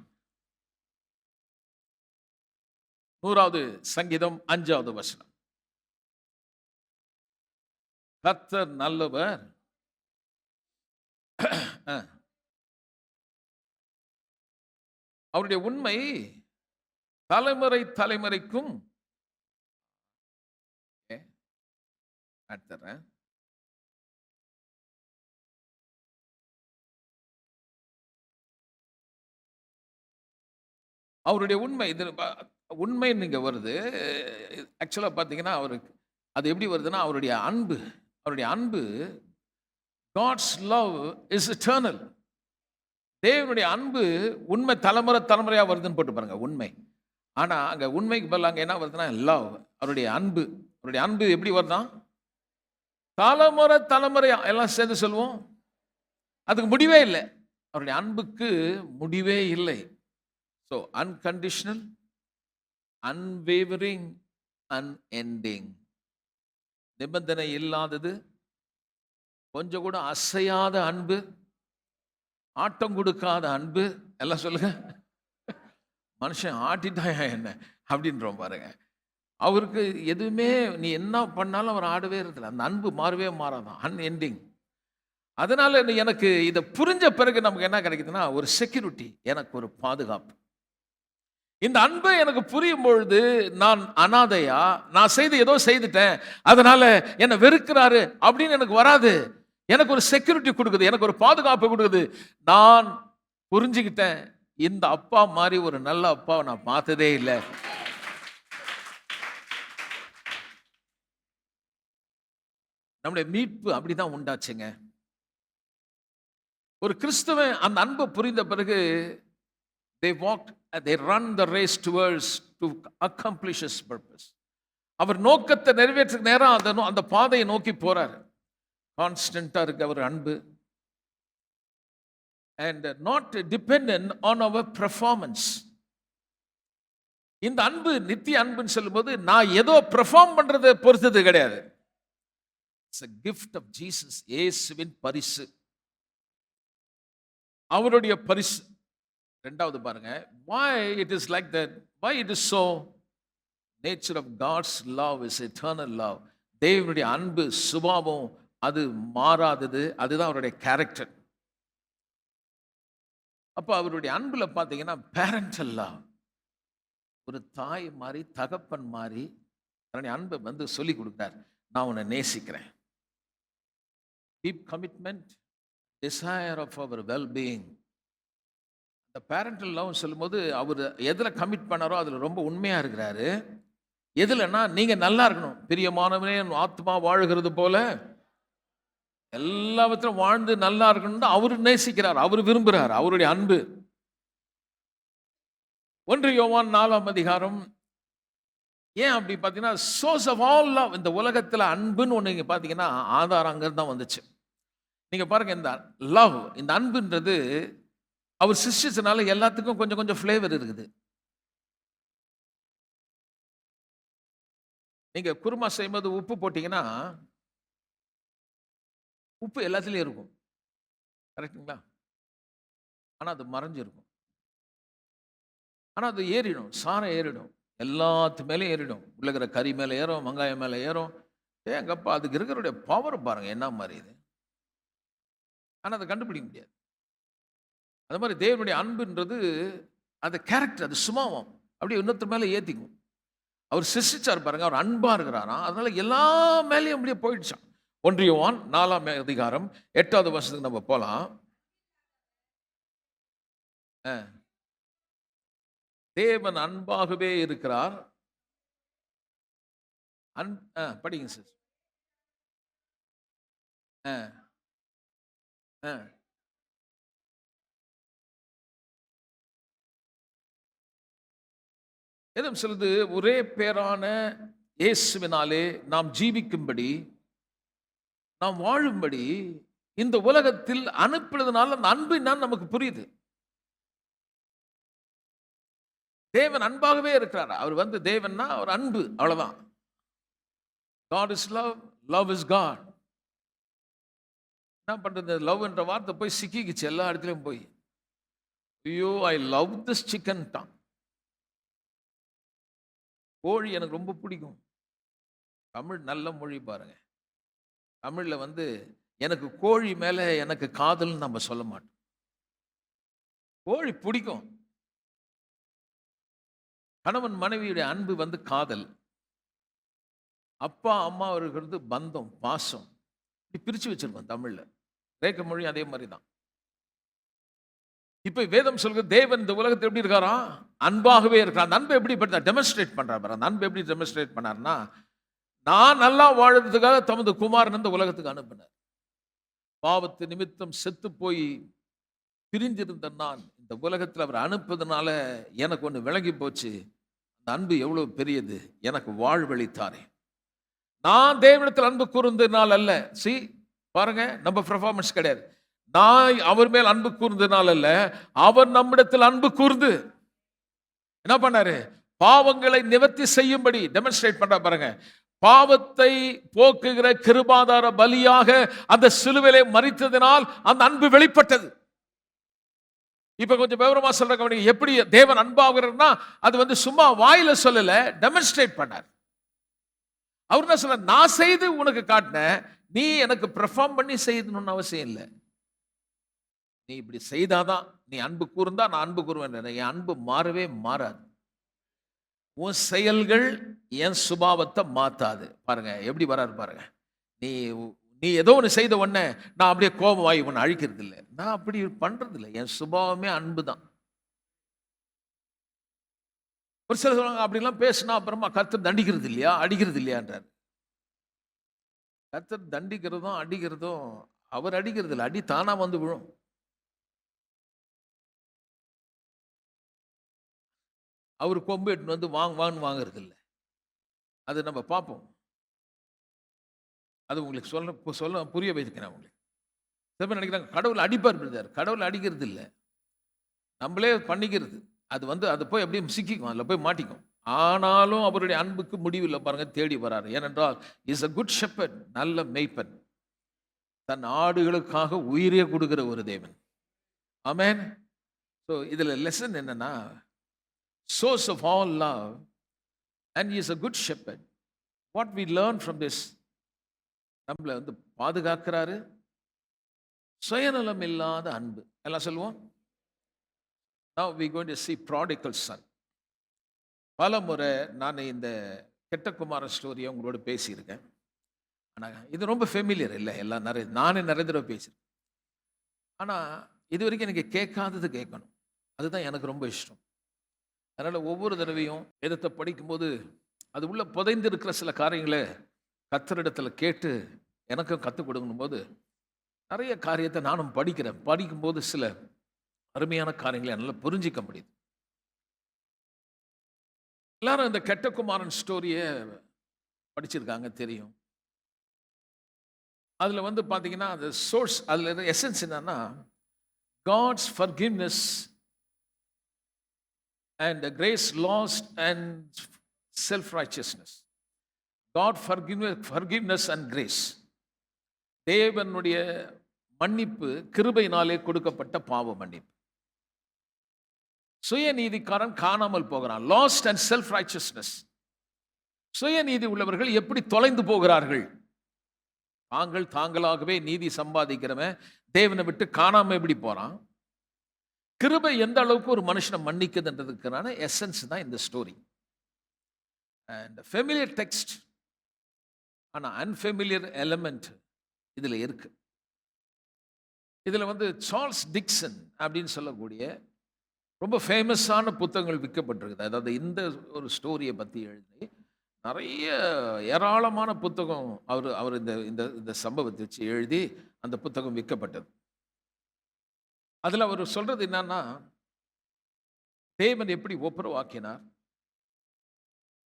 100வது சங்கீதம் 5வது வசனம். கர்த்தர் நல்லவர், அவருடைய உண்மை தலைமுறை தலைமுறைக்கும். அவருடைய உண்மை, இது உண்மை நீங்க வருது. ஆக்சுவலா பாத்தீங்கன்னா அவருக்கு அது எப்படி வருதுன்னா, அவருடைய அன்பு, அவருடைய அன்பு, God's love is eternal. தேவனுடைய அன்பு உண்மை தலைமுறை தலைமுறையா வருதுன்னு போட்டு பாருங்க, உண்மை. ஆனா அங்க உண்மைக்கு பதில் அங்க என்ன வருதுன்னா லவ். அவருடைய அன்பு, அவருடைய அன்பு எப்படி வருதான்? தலைமுறை தலைமுறையா. எல்லாம் சேர்ந்து சொல்லுவோம். அதுக்கு முடிவே இல்லை. அவருடைய அன்புக்கு முடிவே இல்லை. So unconditional, unwavering, unending. நிபந்தனை இல்லாதது, கொஞ்சம் கூட அசையாத அன்பு, ஆட்டம் கொடுக்காத அன்பு. எல்லாம் சொல்லுங்க. மனுஷன் ஆட்டிட்டாயா என்ன அப்படின்றோம் பாருங்க. அவருக்கு எதுவுமே நீ என்ன பண்ணாலும் அவர் ஆடவே இருக்கல. அந்த அன்பு மாறவே மாறாதான், அன்எண்டிங். அதனால எனக்கு இதை புரிஞ்ச பிறகு நமக்கு என்ன கிடைக்குதுன்னா, ஒரு செக்யூரிட்டி, எனக்கு ஒரு பாதுகாப்பு. இந்த அன்பு எனக்கு புரியும் பொழுது நான் அனாதையா, நான் ஏதோ செய்துட்டேன் அதனால என்னை வெறுக்கிறாரு அப்படின்னு எனக்கு வராது. எனக்கு ஒரு செக்யூரிட்டி கொடுக்குது, எனக்கு ஒரு பாதுகாப்பு கொடுக்குது. நான் புரிஞ்சுக்கிட்டேன், இந்த அப்பா மாதிரி ஒரு நல்ல அப்பாவை நான் பார்த்ததே இல்லை. நம்முடைய மீட்பு அப்படிதான் உண்டாச்சுங்க. ஒரு கிறிஸ்தவன் அந்த அன்பை புரிந்த பிறகு they run the race towards to accomplish his purpose. அவர் நோக்கத்தை நிறைவேற்ற நேரம் அந்த பாதையை நோக்கி போறார். கான்ஸ்டன்டா இருக்கு அவர் அன்பு. and not dependent on our performance. இந்த அன்பு நித்திய அன்புன்னு சொல்லும்போது நான் ஏதோ பெர்ஃபார்ம் பண்றதை பொறுத்தது கிடையாது. It's a gift of Jesus. இயேசுவின் பரிசு, அவருடைய பரிசு. ரெண்டாவது பாருங்க, why it is like that, why it is so. Nature of God's love is eternal love. தேவனுடைய அன்பு சுபாவம் அது மாறாதது, அதுதான் அவருடைய கேரக்டர். அப்போ அவருடைய அன்புல பார்த்தீங்கன்னா பேரண்டல் லவ், ஒரு தாய் மாதிரி தகப்பன் மாதிரி அவருடைய அன்பை சொல்லி கொடுக்குறார். நான் உன்னை நேசிக்கிறேன். டீப் கமிட்மெண்ட், டிசைர் ஆஃப் அவர் வெல்பீயிங். இந்த பேரண்டல் லவ் சொல்லும்போது அவர் எதில் கமிட் பண்ணாரோ அதில் ரொம்ப உண்மையாக இருக்கிறாரு. எதுலன்னா, நீங்கள் நல்லா இருக்கணும், பிரியமானவனே ஆத்மா வாழுகிறது போல எல்லாவற்றிலும் வாழ்ந்து நல்லா இருக்கணும்னு அவர் நேசிக்கிறார், அவர் விரும்புகிறார். அவருடைய அன்பு. 1 யோவான் 4ஆம் அதிகாரம். ஏன் அப்படி பார்த்தீங்கன்னா, சோர்ஸ் ஆஃப் ஆல் லவ். இந்த உலகத்தில் அன்புன்னு ஒன்று நீங்கள் பார்த்தீங்கன்னா ஆதாரம் அங்கிருந்து தான் வந்துச்சு. நீங்கள் பாருங்க, இந்த லவ், இந்த அன்புன்றது அவர் சிருஷ்டிச்சனால எல்லாத்துக்கும் கொஞ்சம் கொஞ்சம் ஃப்ளேவர் இருக்குது. நீங்க குருமா செய்யும்போது உப்பு போட்டீங்கன்னா உப்பு எல்லாத்துலயும் இருக்கும், கரெக்டுங்களா? ஆனா அது மறைஞ்சிருக்கும். ஆனா அது ஏறிடும், சாரம் ஏறிடும், எல்லாத்து மேலேயும் ஏறிடும். உள்ளகிற கறி மேலே ஏறும், வெங்காயம் மேலே ஏறும். எங்கப்பா அதுக்கு இருக்கிற பவர் பாருங்க என்ன மாதிரி இது. ஆனா அதை கண்டுபிடிக்க முடியாது. அது மாதிரி தேவனுடைய அன்புன்றது அது கேரக்டர், அது சுபாவம். அப்படியே இன்னொருத்தர் மேலே ஏற்றிக்கும். அவர் சிருஷ்டிச்சார் பாருங்க, அவர் அன்பா இருக்கிறாராம். அதனால எல்லா மேலேயும் அப்படியே போயிடுச்சான். 1 யோவான் 4ஆம் அதிகாரம் 8வது வசனத்துக்கு நம்ம போலாம். தேவன் அன்பாகவே இருக்கிறார். படிங்க சார். வேதம் சொல்லுது, ஒரே பேரான இயேசுவினாலே நாம் ஜீவிக்கும்படி, நாம் வாழும்படி இந்த உலகத்தில் அனுப்பினதுனால அந்த அன்பு என்னன்னு நமக்கு புரியுது. தேவன் அன்பாகவே இருக்கிறார். அவர் தேவன்னா அவர் அன்பு, அவ்வளவுதான். God is love, love is God. என்ன பண்றது, லவ் என்ற வார்த்தை போய் சிக்கிக்குச்சு எல்லா இடத்துலயும் போய். ஐயோ, ஐ லவ் திஸ் சிக்கன் தான். கோழி எனக்கு ரொம்ப பிடிக்கும். தமிழ் நல்ல மொழி பாருங்க. தமிழ்ல எனக்கு கோழி மேல எனக்கு காதல்னு நம்ம சொல்ல மாட்டோம். கோழி பிடிக்கும். கணவன் மனைவியுடைய அன்பு காதல். அப்பா அம்மா இருக்கிறது பந்தம், பாசம். இப்படி பிரிச்சு வச்சிருக்கோம் தமிழ்ல. கிரேக்க மொழி அதே மாதிரி தான். இப்ப வேதம் சொல்கிற தேவன் இந்த உலகத்தில் எப்படி இருக்காரா? அன்பாகவே இருக்கிறார். அந்த அன்பை எப்படி டெமன்ஸ்ட்ரேட் பண்றாரு. அந்த அன்பை எப்படி டெமன்ஸ்ட்ரேட் பண்ணார்னா, நான் நல்லா வாழறதுக்காக தமது குமாரன் இந்த உலகத்துக்கு அனுப்பினார். பாவத்து நிமித்தம் செத்து போய் பிரிஞ்சிருந்த நான் இந்த உலகத்தில் அவர் அனுப்புவதனால எனக்கு ஒன்று விளங்கி போச்சு. அந்த அன்பு எவ்வளவு பெரியது, எனக்கு வாழ்வழித்தாரே. நான் தேவனிடத்தில் அன்பு கூர்ந்ததுனால் அல்ல. பாருங்க, நம்ம பெர்ஃபார்மன்ஸ் கிடையாது. நான் அவர் மேல் அன்பு கூர்ந்ததுனால் அல்ல, அவர் நம்மிடத்தில் அன்பு கூர்ந்து என்ன பண்ணாரு? பாவங்களை நிவர்த்தி செய்யும்படி டெமான்ஸ்ட்ரேட் பண்ற பாருங்க. பாவத்தை போக்குகிற கிருபாதார பலியாக அந்த சிலுவையிலே மரித்ததினால் அந்த அன்பு வெளிப்பட்டது. இப்ப கொஞ்சம் விவரமா சொல்ற, எப்படி தேவன் அன்பாகிறன்னா, அது சும்மா வாயில சொல்லல, டெமான்ஸ்ட்ரேட் பண்ணார். அவர் என்ன சொல்ற, நான் செய்து உனக்கு காட்டினேன், நீ எனக்கு பெர்ஃபார்ம் பண்ணி செய்யணும்னு அவசியம் இல்லை. நீ இப்படி செய்தாதான் நீ அன்பு கூர்ந்தா நான் அன்பு கூறுவேன். என் அன்பு மாறவே மாறாது. உன் செயல்கள் என் சுபாவத்தை மாத்தாது. பாருங்க எப்படி வராரு பாருங்க. நீ ஏதோ ஒன்று செய்த உடனே நான் அப்படியே கோபமாகி ஒன்று அழிக்கிறது இல்லை. நான் அப்படி பண்றது இல்லை. என் சுபாவமே அன்பு தான். ஒரு சில சொல்லுவாங்க, அப்படிலாம் பேசினா அப்புறமா கர்த்தர் தண்டிக்கிறது இல்லையா, அடிக்கிறது இல்லையான்றார். கர்த்தர் தண்டிக்கிறதும் அடிக்கிறதும் அவர் அடிக்கிறது இல்லை, அடி தானா விழும். அவர் கொம்பு எட்டுன்னு வாங்குன்னு வாங்குறது இல்லை. அது நம்ம பார்ப்போம். அது உங்களுக்கு சொல்ல புரிய வைக்கிறேன் உங்களுக்கு. சில பேர் நினைக்கிறாங்க கடவுள் அடிப்பார் இருந்தார். கடவுள் அடிக்கிறது இல்லை, நம்மளே பண்ணிக்கிறது. அது போய் அப்படியே சிக்கிக்கும், அதில் போய் மாட்டிக்கும். ஆனாலும் அவருடைய அன்புக்கு முடிவில் பாருங்க, தேடி வராரு. ஏனென்றால் இஸ் அ குட் ஷெப்பர்ட், நல்ல மேய்ப்பன், தன் ஆடுகளுக்காக உயிரே கொடுக்கிற ஒரு தேவன். ஆமென். ஸோ இதுல லெசன் என்னன்னா, source of all love, and he is a good shepherd. What we learn from this, நம்மளை பாதுகாக்கிறாரு. சுயநலம் இல்லாத அன்பு. எல்லாம் சொல்லுவோம். Now we going to see prodigal son. பல முறை நான் இந்த கெட்ட குமாரன் ஸ்டோரியை உங்களோட பேசியிருக்கேன். ஆனால் இது ரொம்ப ஃபெமிலியர் இல்லை, எல்லாம் நானே நிறைய தடவை பேசியிருக்கேன். ஆனால் இது வரைக்கும் எனக்கு கேட்காதது கேட்கணும், அதுதான் எனக்கு ரொம்ப இஷ்டம். அதனால் ஒவ்வொரு தடவையும் வேதத்தை படிக்கும்போது அது உள்ள புதைந்து இருக்கிற சில காரியங்களை கர்த்தரிடத்தில் கேட்டு எனக்கும் கற்றுக் கொடுக்கணும் போது நிறைய காரியத்தை நானும் படிக்கும்போது சில அருமையான காரியங்களை என்னால் புரிஞ்சிக்க முடியுது. எல்லாரும் இந்த கெட்ட குமாரன் ஸ்டோரியை படிச்சிருக்காங்க, தெரியும். அதில் பார்த்தீங்கன்னா அந்த சோர்ஸ், அதில் எசன்ஸ் என்னன்னா, God's forgiveness and the grace lost and self-righteousness. God forgiveness and grace. தேவனுடைய மன்னிப்பு கிருபையினாலே கொடுக்கப்பட்ட பாவ மன்னிப்பு. சுயநீதிக்காரன் காணாமல் போகிறான். lost and self-righteousness. சுயநீதி உள்ளவர்கள் எப்படி தொலைந்து போகிறார்கள்? தாங்களாகவே நீதி சம்பாதிக்கிறவன் தேவனை விட்டு காணாம எப்படி போறான்? கிருபை எந்த அளவுக்கு ஒரு மனுஷனை மன்னிக்குதுன்றதுக்கான எசன்ஸ் தான் இந்த ஸ்டோரி. அண்ட் ஃபெமிலியர் டெக்ஸ்ட், ஆனால் அன்ஃபெமிலியர் எலமெண்ட் இதில் இருக்கு. இதில் வந்து சார்ல்ஸ் டிக்சன் அப்படின்னு சொல்லக்கூடிய ரொம்ப ஃபேமஸான புத்தகங்கள் விற்கப்பட்டிருக்குது. அதாவது இந்த ஒரு ஸ்டோரியை பற்றி எழுதி நிறைய ஏராளமான புத்தகம் அவர் அவர் இந்த இந்த இந்த சம்பவத்தை வச்சு எழுதி அந்த புத்தகம் விற்கப்பட்டது. அதில் அவர் சொல்றது என்னன்னா, தேவன் எப்படி ஒப்புரவாக்கினார்,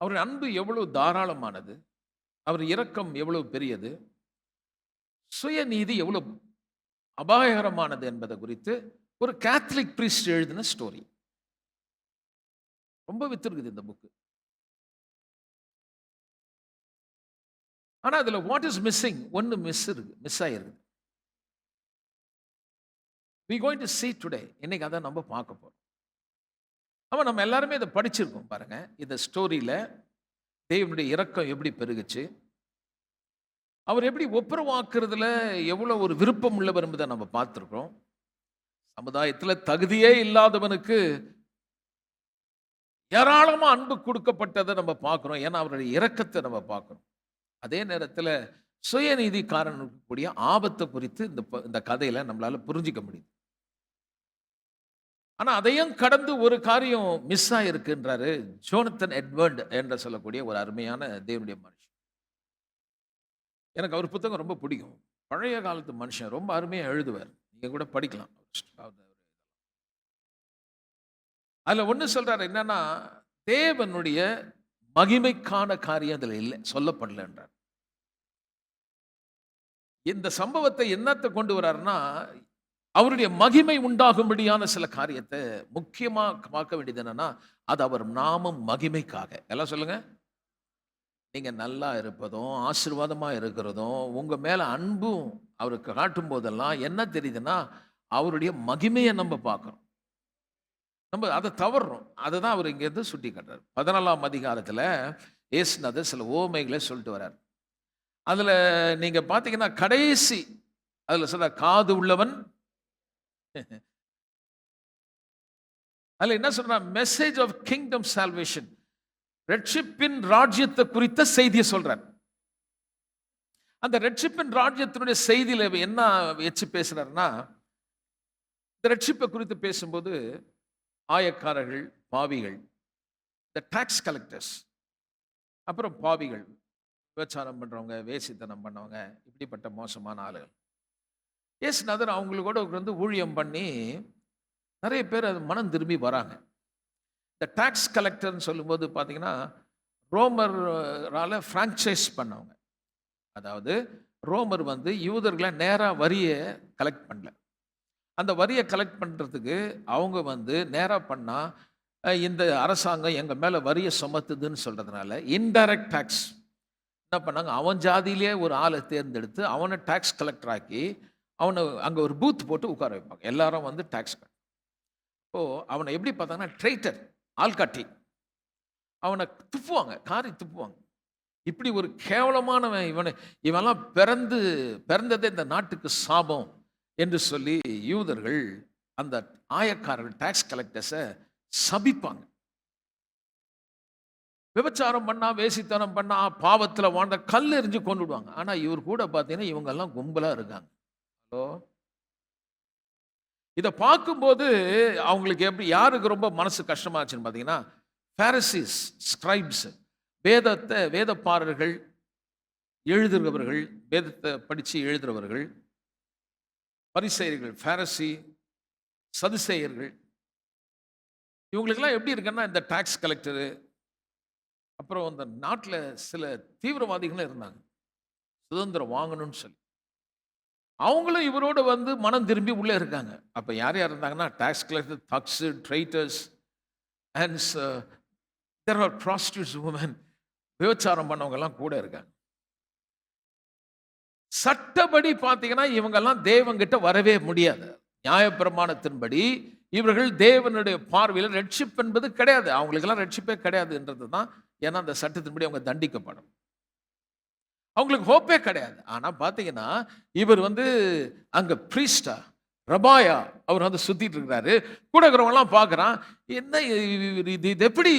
அவருடைய அன்பு எவ்வளவு தாராளமானது, அவர் இரக்கம் எவ்வளவு பெரியது, சுயநீதி எவ்வளவு அபாயகரமானது என்பதை குறித்து ஒரு கேத்தலிக் பிரீஸ்ட் எழுதின ஸ்டோரி. ரொம்ப வித்திருக்குது இந்த புக்கு. ஆனா அதுல வாட் இஸ் மிஸ்ஸிங், ஒன்னு மிஸ் ஆயிருக்கு. we going to see today. இன்னைக்கு அதை நம்ம பார்க்க போறோம். ஆமா, நம்ம எல்லாருமே இதை படிச்சிருக்கோம் பாருங்க. இந்த ஸ்டோரியில தேவனுடைய இரக்கம் எப்படி பெருகுச்சு, அவர் எப்படி ஒப்புரவாக்குறதுல எவ்வளவு ஒரு விருப்பம் உள்ளவர் என்பதை நம்ம பார்த்துருக்கோம். சமுதாயத்தில் தகுதியே இல்லாதவனுக்கு ஏராளமா அன்பு கொடுக்கப்பட்டதை நம்ம பார்க்கிறோம். ஏன்னா அவருடைய இரக்கத்தை நம்ம பார்க்கிறோம். அதே நேரத்தில் சுயநீதிக்காரனுக்கு கூடிய ஆபத்தை குறித்து இந்த கதையில நம்மளால புரிஞ்சிக்க முடியுது. ஆனா அதையும் கடந்து ஒரு காரியம் மிஸ் ஆயிருக்குன்றாரு ஜோனத்தன் எட்வர்ட் என்று சொல்லக்கூடிய ஒரு அருமையான தேவனுடைய மனுஷன். எனக்கு அவர் புத்தகம் ரொம்ப பிடிக்கும். பழைய காலத்து மனுஷன், ரொம்ப அருமையா எழுதுவார். நீங்க கூட படிக்கலாம். அதுல ஒண்ணு சொல்றாரு என்னன்னா, தேவனுடைய மகிமைக்கான காரியம் அதுல இல்லை, சொல்லப்படல என்றார். இந்த சம்பவத்தை என்னத்தை கொண்டு வர்றாருன்னா, அவருடைய மகிமை உண்டாகும்படியான சில காரியத்தை முக்கியமா பார்க்க வேண்டியது என்னன்னா, அது அவர் நாமம் மகிமைக்காக. எல்லாம் சொல்லுங்க. நீங்க நல்லா இருப்பதும் ஆசீர்வாதமா இருக்கிறதும் உங்க மேல அன்பும் அவருக்கு காட்டும் போதெல்லாம் என்ன தெரியுதுன்னா, அவருடைய மகிமையை நம்ம பார்க்கிறோம். நம்ம அதை தவறுறோம். அதை தான் அவர் இங்கேருந்து சுட்டி காட்டுறார். 14ஆம் அதிகாரத்தில் ஏசுநாதர் சில ஓமைகளை சொல்லிட்டு வர்றார். அதில் நீங்கள் பார்த்தீங்கன்னா கடைசி அதில் சொல்ல காது உள்ளவன், அதில் என்ன சொல்ற, மெசேஜ் ஆஃப் கிங்டம் சால்வேஷன், ரட்சிப்பின் ராஜ்யத்தை குறித்த செய்தியை சொல்றார். அந்த ரட்சிப்பின் ராஜ்யத்தினுடைய செய்தியில என்ன வச்சு பேசுறாருன்னா, இந்த ரட்சிப்பை குறித்து பேசும்போது ஆயக்காரர்கள், பாவிகள், இந்த டாக்ஸ் கலெக்டர்ஸ், அப்புறம் பாவிகள், விபச்சாரம் பண்றவங்க, வேசித்தனம் பண்ணவங்க, இப்படிப்பட்ட மோசமான ஆளுகள். இயேசுநாதர் அவங்களோட வந்து ஊழியம் பண்ணி நிறைய பேர் அது மனம் திரும்பி வராங்க. இந்த டாக்ஸ் கலெக்டர்னு சொல்லும்போது பார்த்தீங்கன்னா, ரோமரால் ஃப்ரான்ச்சைஸ் பண்ணவங்க. அதாவது ரோமர் வந்து யூதர்களை நேராக வரியை கலெக்ட் பண்ணல. அந்த வரியை கலெக்ட் பண்ணுறதுக்கு அவங்க வந்து நேராக பண்ணால் இந்த அரசாங்கம் எங்கள் மேலே வரியை சுமத்துதுன்னு சொல்கிறதுனால இன்டைரக்ட் டேக்ஸ் என்ன பண்ணாங்க, அவன் ஜாதியிலே ஒரு ஆளை தேர்ந்தெடுத்து அவனை டாக்ஸ் கலெக்டர் ஆக்கி அவனை அங்கே ஒரு பூத் போட்டு உட்கார வைப்பாங்க. எல்லாரும் வந்து டாக்ஸ் கட்ட. இப்போது அவனை எப்படி பார்த்தாங்கன்னா ட்ரைட்டர், ஆள்காட்டி, அவனை துப்புவாங்க, காரி துப்புவாங்க. இப்படி ஒரு கேவலமானவன் இவெல்லாம் பிறந்ததே இந்த நாட்டுக்கு சாபம் என்று சொல்லி யூதர்கள் அந்த ஆயக்காரர்கள், டாக்ஸ் கலெக்டர்ஸை சபிப்பாங்க. விபச்சாரம் பண்ணா, வேசித்தனம் பண்ணா, பாவத்தில் வாழ்ந்த கல் எறிஞ்சு கொண்டு விடுவாங்க. ஆனால் இவர் கூட பார்த்தீங்கன்னா இவங்கெல்லாம் கும்பலாக இருக்காங்க. ஹலோ, இதை பார்க்கும்போது அவங்களுக்கு எப்படி, யாருக்கு ரொம்ப மனசு கஷ்டமாச்சுன்னு பார்த்தீங்கன்னா, பாரிசீஸ், ஸ்கிரைப்ஸ், வேதப்பாரர்கள், எழுதுகிறவர்கள், வேதத்தை படித்து எழுதுகிறவர்கள், பரிசேயர்கள், பாரசி, சதுசேயர்கள், இவங்களுக்கெல்லாம் எப்படி இருக்குன்னா, இந்த டாக்ஸ் கலெக்டரு, அப்புறம் அந்த நாட்டில் சில தீவிரவாதிகளும் இருந்தாங்க, சுதந்திரம் வாங்கணும்னு சொல்லி. அவங்களும் இவரோட வந்து மனம் திரும்பி உள்ளே இருக்காங்க. அப்போ யார் யார் இருந்தாங்கன்னா, tax collector, thugs, traitors and there are prostitutes women, விபச்சாரம் பண்ணவங்கெல்லாம் கூட இருக்காங்க. சட்டப்படி பார்த்தீங்கன்னா இவங்கெல்லாம் தேவன்கிட்ட வரவே முடியாது. நியாயப்பிரமாணத்தின்படி இவர்கள் தேவனுடைய பார்வையில் ரட்சிப்பு என்பது கிடையாது. அவங்களுக்கெல்லாம் ரட்சிப்பே கிடையாதுன்றது தான். ஏன்னா அந்த சட்டத்தின்படி அவங்க தண்டிக்கப்படும், அவங்களுக்கு ஹோப்பே கிடையாது. ஆனால் பார்த்தீங்கன்னா இவர் வந்து அங்கே ப்ரீஸ்டா, ரபாயா அவர் வந்து சுத்திட்டு இருக்கிறாரு. கூட இருக்கிறவங்கலாம் பார்க்குறான். என்ன இது இது எப்படி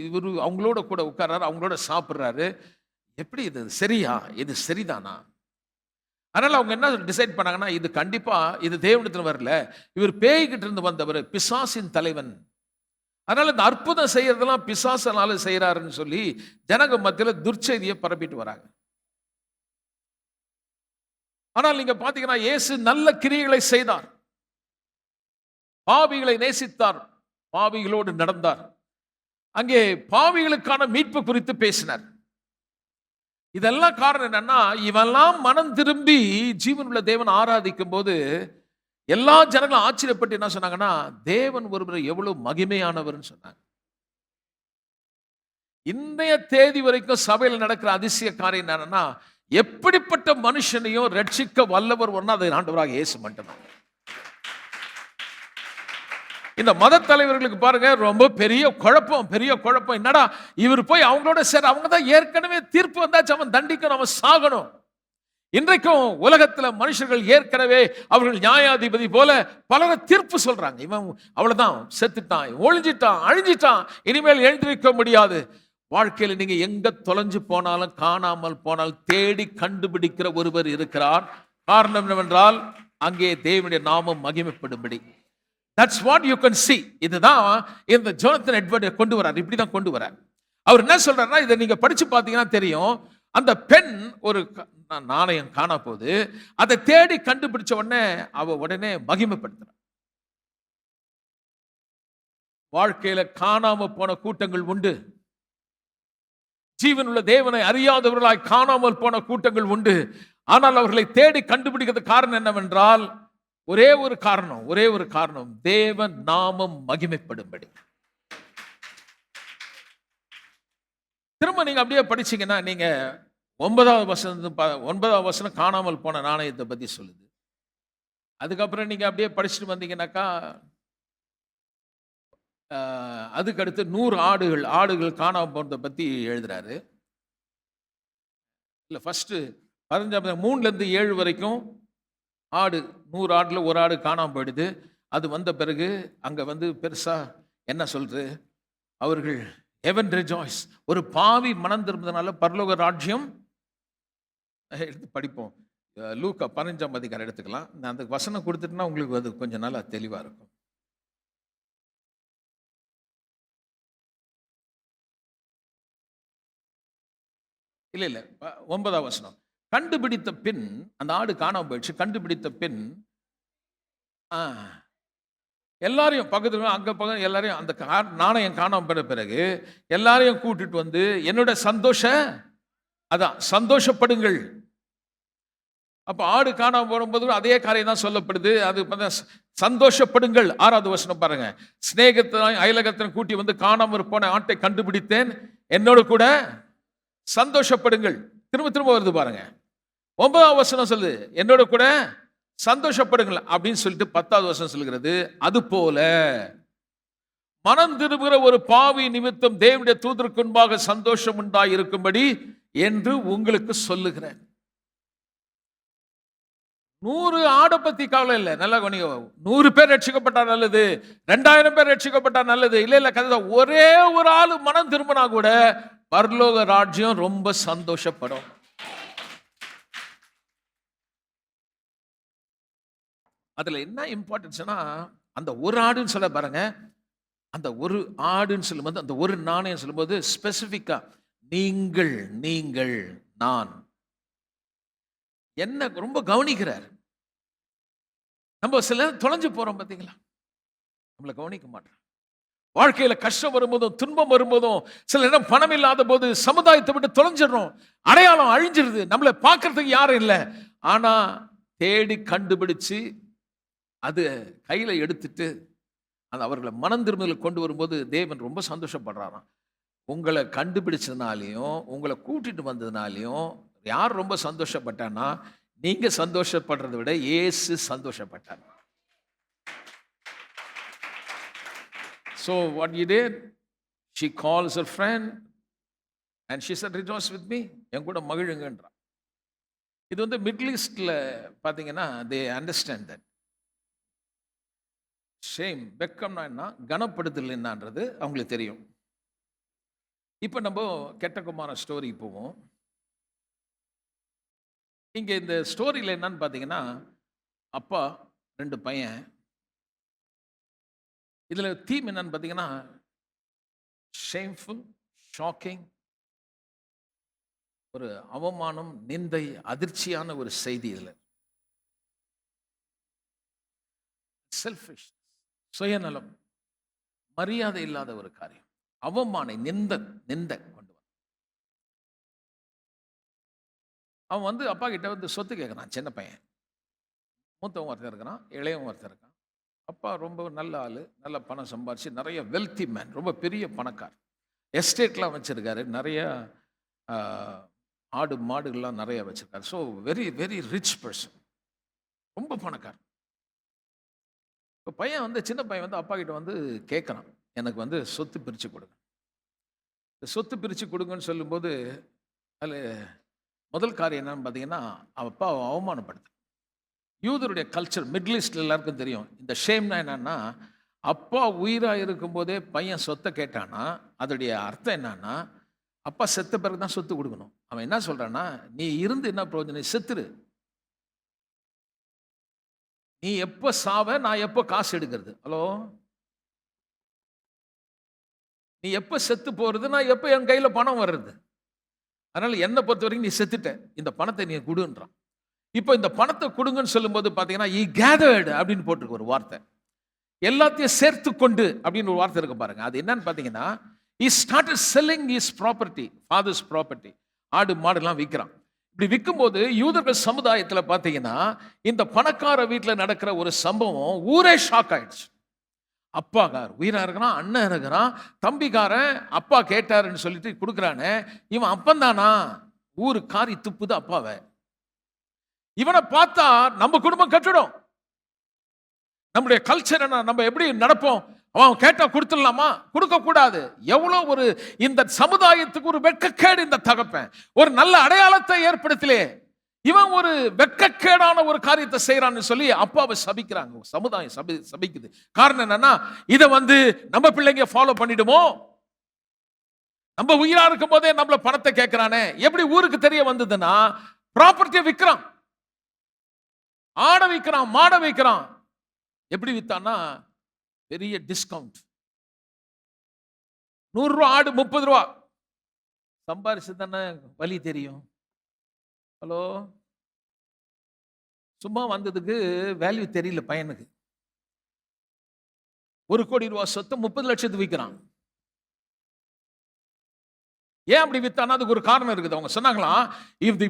இவரு அவங்களோட கூட உட்கார்றாரு, அவங்களோட சாப்பிடுறாரு. எப்படி இது சரியா? இது சரிதானா? அதனால அவங்க என்ன டிசைட் பண்ணாங்கன்னா, இது கண்டிப்பா இது தேவனிடத்துல வரல. இவர் பேய்கிட்ட இருந்து வந்தவர், பிசாசின் தலைவன். அதனால இந்த அற்புதம் செய்யறதெல்லாம் பிசாசனால செய்யறாருன்னு சொல்லி ஜனங்க மத்தியில துர்ச்செய்தியை பரப்பிட்டு வராங்க. ஆனால் நீங்க பாத்தீங்கன்னா இயேசு நல்ல கிரியைகளை செய்தார். பாவிகளை நேசித்தார். பாவிகளோடு நடந்தார். அங்கே பாவிகளுக்கான மீட்பு குறித்து பேசினார். இதெல்லாம் காரணம் என்னன்னா, இவெல்லாம் மனம் திரும்பி ஜீவனுள்ள தேவன் ஆராதிக்கும் போது எல்லா ஜனங்களும் ஆச்சரியப்பட்டு என்ன சொன்னாங்கன்னா, தேவன் ஒருவர் எவ்வளவு மகிமையானவர்னு சொன்னாங்க. இன்றைய தேதி வரைக்கும் சபையில் நடக்கிற அதிசய காரியம் என்னன்னா, எப்படிப்பட்ட மனுஷனையும் ரட்சிக்க வல்லவர் ஒன்னா அது ஆண்டவராக இயேசு மட்டும்தான். இந்த மத தலைவர்களுக்கு பாருங்க ரொம்ப பெரிய குழப்பம். என்னடா இவர் போய் அவங்களோட சேர, அவங்க தான் ஏற்கனவே தீர்ப்பு வந்தாச்சு, அவன் தண்டிக்கணும், அவன் சாகணும். இன்றைக்கும் உலகத்துல மனுஷர்கள் ஏற்கனவே அவர்கள் நியாயாதிபதி போல பலரை தீர்ப்பு சொல்றாங்க. இவன் அவ்வளவுதான், செத்துட்டான், ஒழிஞ்சிட்டான், அழிஞ்சிட்டான், இனிமேல் எழுந்திருக்க முடியாது. வாழ்க்கையில் நீங்க எங்க தொலைஞ்சு போனாலும் காணாமல் போனாலும் தேடி கண்டுபிடிக்கிற ஒருவர் இருக்கிறார். காரணம் என்னவென்றால் அங்கே தேவனுடைய நாமம் மகிமைப்படும்படி. That's what you can see. இதுதான் இந்த ஜோனத்தன் எட்வர்ட் கொண்டு வரார். இப்படிதான் கொண்டு வரார். அவர் என்ன சொல்றாருன்னா, இதை நீங்க படிச்சு பார்த்தீங்கன்னா தெரியும். அந்த பெண் ஒரு நாணயம் காணா போது அதை தேடி கண்டுபிடிச்ச உடனே அவ உடனே மகிமைப்படுத்துறார். வாழ்க்கையில காணாம போன கூட்டங்கள் உண்டு. ஜீவனுள்ள தேவனை அறியாதவர்களாய் காணாமல் போன கூட்டங்கள் உண்டு. ஆனால் அவர்களை தேடி கண்டுபிடிக்கிறது காரணம் என்னவென்றால் ஒரே ஒரு காரணம், தேவன் நாமம் மகிமைப்படும்படி. திரும்ப நீங்க அப்படியே படிச்சீங்கன்னா நீங்க 9வது வசனம் காணாமல் போன நாணயத்தை பத்தி சொல்லுது. அதுக்கப்புறம் நீங்க அப்படியே படிச்சுட்டு வந்தீங்கன்னாக்கா அதுக்கடுத்து 100 ஆடுகள் காணாமல் போனதை பத்தி எழுதுறாரு. இல்ல ஃபர்ஸ்ட் 3லேருந்து 7 வரைக்கும் ஆடு, 100 ஆடுல ஒரு ஆடு காணாமல் போயிடுது. அது வந்த பிறகு அங்க வந்து பெருசா என்ன சொல்றது, அவர்கள் ஹெவன் ரெஜாய்ஸ், ஒரு பாவி மனம் திரும்புறதுனால பரலோக ராஜ்யம். எடுத்து படிப்போம். லூக்கா 15ஆம் அதிகாரம் எடுத்துக்கலாம். நான் அந்த வசனம் கொடுத்துட்டுனா உங்களுக்கு அது கொஞ்சம் நல்லா தெளிவா இருக்கும். இல்ல 9ஆம் வசனம். கண்டுபிடித்த பின், அந்த ஆடு காணாம போயிடுச்சு. கண்டுபிடித்த பின் எல்லாரையும் பக்கத்துல அங்க பக்கம் எல்லாரையும் அந்த நாணயம் காணாம போன பிறகு எல்லாரையும் கூட்டிட்டு வந்து என்னோட சந்தோஷப்படுங்கள். அப்ப ஆடு காணாம போகும்போது அதே காரியம் தான் சொல்லப்படுது. அது சந்தோஷப்படுங்கள். 6வது வசனம் பாருங்க. சிநேகத்தின் அயலகத்தின் கூட்டி வந்து காணாம போன ஆட்டை கண்டுபிடித்தேன், என்னோட கூட சந்தோஷப்படுங்கள். திரும்ப வருது பாருங்க. 9வது வசனம் சொல்லுது என்னோட கூட சந்தோஷப்படுங்கள் அப்படின்னு சொல்லிட்டு 10வது வசனம் சொல்லுகிறது, அது போல மனம் திரும்புகிற ஒரு பாவி நிமித்தம் தேவனுடைய தூதருக்கு முன்பாக சந்தோஷம் உண்டாய் இருக்கும்படி என்று உங்களுக்கு சொல்லுகிறேன். 100 ஆடை பத்தி கவலை இல்லை. நல்லா கவனிங்க. 100 பேர் ரட்சிக்கப்பட்டா நல்லது, 2000 பேர் ரட்சிக்கப்பட்டா நல்லது. இல்ல கதை, ஒரே ஒரு ஆளு மனம் திரும்பினா கூட பரலோக ராஜ்யம் ரொம்ப சந்தோஷப்படும். அதுல என்ன இம்பார்ட்டன்ஸ்னா, அந்த ஒரு ஆடுன்னு சொல்ல பாருங்க, அந்த ஒரு ஆடுன்னு சொல்லும்போது, அந்த ஒரு நாணயம் சொல்லும்போது ஸ்பெசிபிக்கா நீங்கள் நான் என்ன ரொம்ப கவனிக்கிறார். நம்ம சில தொலைஞ்சு போறோம் பார்த்தீங்களா, நம்மளை கவனிக்க மாட்டோம். வாழ்க்கையில கஷ்டம் வரும்போதும் துன்பம் வரும்போதும் சில நேரம் பணம் இல்லாத போது சமுதாயத்தை விட்டு தொலைஞ்சிடறோம். அடையாளம் அழிஞ்சிருது, நம்மளை பார்க்கறதுக்கு யாரும் இல்லை. ஆனா தேடி கண்டுபிடிச்சு அது கையில எடுத்துட்டு அந்த அவர்களை மனம் திரும்புதல் கொண்டு வரும்போது தேவன் ரொம்ப சந்தோஷப்படுறாராம். உங்களை கண்டுபிடிச்சதுனாலையும் உங்களை கூட்டிட்டு வந்ததுனாலையும் யார் ரொம்ப சந்தோஷப்பட்டான்னா, நீங்க சந்தோஷப்படுறதை விட இயேசு சந்தோஷப்பட்டார். So what he did, she calls her friend and she said, rejoice with me, என் கூட மகிழுங்கன்றா. இது வந்து மிடில் ஈஸ்ட்ல பாத்தீங்கன்னா they understand that. ஷேம், வெட்கம்னா என்ன, கனப்படுதல் என்னன்றது அவங்களுக்கு தெரியும். இப்போ நம்ம கெட்ட குமார ஸ்டோரிக்கு போவோம். இங்கே இந்த ஸ்டோரியில் என்னன்னு பார்த்தீங்கன்னா, அப்பா 2 பையன். இதில் தீம் என்னன்னு பார்த்தீங்கன்னா, ஷேம்ஃபுல், ஷாக்கிங், ஒரு அவமானம், நிந்தை, அதிர்ச்சியான ஒரு செய்தி. இதில் செல்ஃபிஷ், சுயநலம், மரியாதை இல்லாத ஒரு காரியம், அவமானம், நிந்தை கொண்டு வர. அவன் வந்து அப்பா கிட்ட வந்து சொத்து கேட்குறான். சின்ன பையன், மூத்தவன் ஒருத்தர் இருக்கிறான், இளையவன் ஒருத்தர் இருக்கான். அப்பா ரொம்ப நல்ல ஆள், நல்ல பணம் சம்பாரிச்சு நிறைய வெல்த்தி மேன், ரொம்ப பெரிய பணக்கார், எஸ்டேட்லாம் வச்சிருக்காரு, நிறைய ஆடு மாடுகள்லாம் நிறைய வச்சிருக்காரு. So very very rich person, ரொம்ப பணக்கார். இப்போ பையன் வந்து, சின்ன பையன் வந்து அப்பா கிட்ட வந்து கேட்குறான், எனக்கு வந்து சொத்து பிரித்து கொடுங்க. இந்த சொத்து பிரித்து கொடுங்கன்னு சொல்லும்போது அதில் முதல் காரியம் என்னன்னு பார்த்தீங்கன்னா, அப்பாவை அவமானப்படுத்து. யூதருடைய கல்ச்சர், மிடில் ஈஸ்ட்ல எல்லாருக்கும் தெரியும். இந்த ஷேம்னா என்னன்னா, அப்பா உயிராக இருக்கும்போதே பையன் சொத்தை கேட்டானா அதோடைய அர்த்தம் என்னன்னா, அப்பா செத்த பிறகு தான் சொத்து கொடுக்கணும். அவன் என்ன சொல்றான்னா, நீ இருந்து என்ன பிரயோஜனம், செத்துரு. நீ எப்போ சாவ, நான் எப்போ காசு எடுக்கிறது? ஹலோ, நீ எப்போ செத்து போறது, நான் எப்போ என் கையில் பணம் வர்றது? அதனால என்னை பொறுத்த வரைக்கும் நீ செத்துட்ட, இந்த பணத்தை நீ கொடுன்றான். இப்போ இந்த பணத்தை கொடுங்கன்னு சொல்லும்போது பார்த்தீங்கன்னா, ஈ கேதர்டு அப்படின்னு போட்டிருக்கு ஒரு வார்த்தை, எல்லாத்தையும் சேர்த்து கொண்டு அப்படின்னு ஒரு வார்த்தை இருக்கு பாருங்க. அது என்னன்னு பார்த்தீங்கன்னா, he started selling his property, father's property. ஆடு மாடுலாம் விற்கிறான். இப்படி விற்கும்போது யூதர்கள் சமுதாயத்தில் பார்த்தீங்கன்னா, இந்த பணக்கார வீட்டில் நடக்கிற ஒரு சம்பவம் ஊரே ஷாக் ஆயிடுச்சு. அப்பாக்கார் உயிரா இருக்கிறான், அண்ணன் இருக்கிறான், தம்பிக்காரன் அப்பா கேட்டாருன்னு சொல்லிட்டு கொடுக்குறானே, இவன் அப்பந்தானா? ஊரு காரி துப்புது அப்பாவை. இவனை பார்த்தா நம்ம குடும்பம் கட்டிடும். நம்முடைய கல்ச்சர் என்ன, நம்ம எப்படி நடப்போம்? அவன் கேட்டா கொடுத்துடலாமா? கொடுக்க கூடாது. எவ்வளவு ஒரு இந்த சமுதாயத்துக்கு ஒரு வெட்கக்கேடு இந்த தகப்பன். ஒரு நல்ல அடையாளத்தை ஏற்படுத்தலே, இவன் ஒரு வெட்கக்கேடான ஒரு காரியத்தை செய்யறான்னு சொல்லி அப்பாவை சபிக்கிறாங்க. சமுதாயம் சபிக்குது. காரணம் என்னன்னா, இதை வந்து நம்ம பிள்ளைங்க ஃபாலோ பண்ணிடுமோ? நம்ம உயிரா இருக்கும் போதே நம்மள பணத்தை கேட்கிறானே. எப்படி ஊருக்கு தெரிய வந்ததுன்னா, ப்ராப்பர்ட்டியை விற்கிறான், ஆட விற்கிறான், மாட விற்கிறான். எப்படி வித்தான்னா, பெரிய டிஸ்கவுண்ட். 100 ரூபா ஆடு 30 ரூபா. சம்பாரிச்சு தானே வழி தெரியும். ஹலோ, சும்மா வந்ததுக்கு வேல்யூ தெரியல பையனுக்கு. 1 கோடி ரூபாய் சொத்தை 30 லட்சத்துக்கு விற்கிறான். ஏன் அப்படி வித்தானா? அதுக்கு ஒரு காரணம் இருக்குது. அவங்க சொன்னாங்களாம்,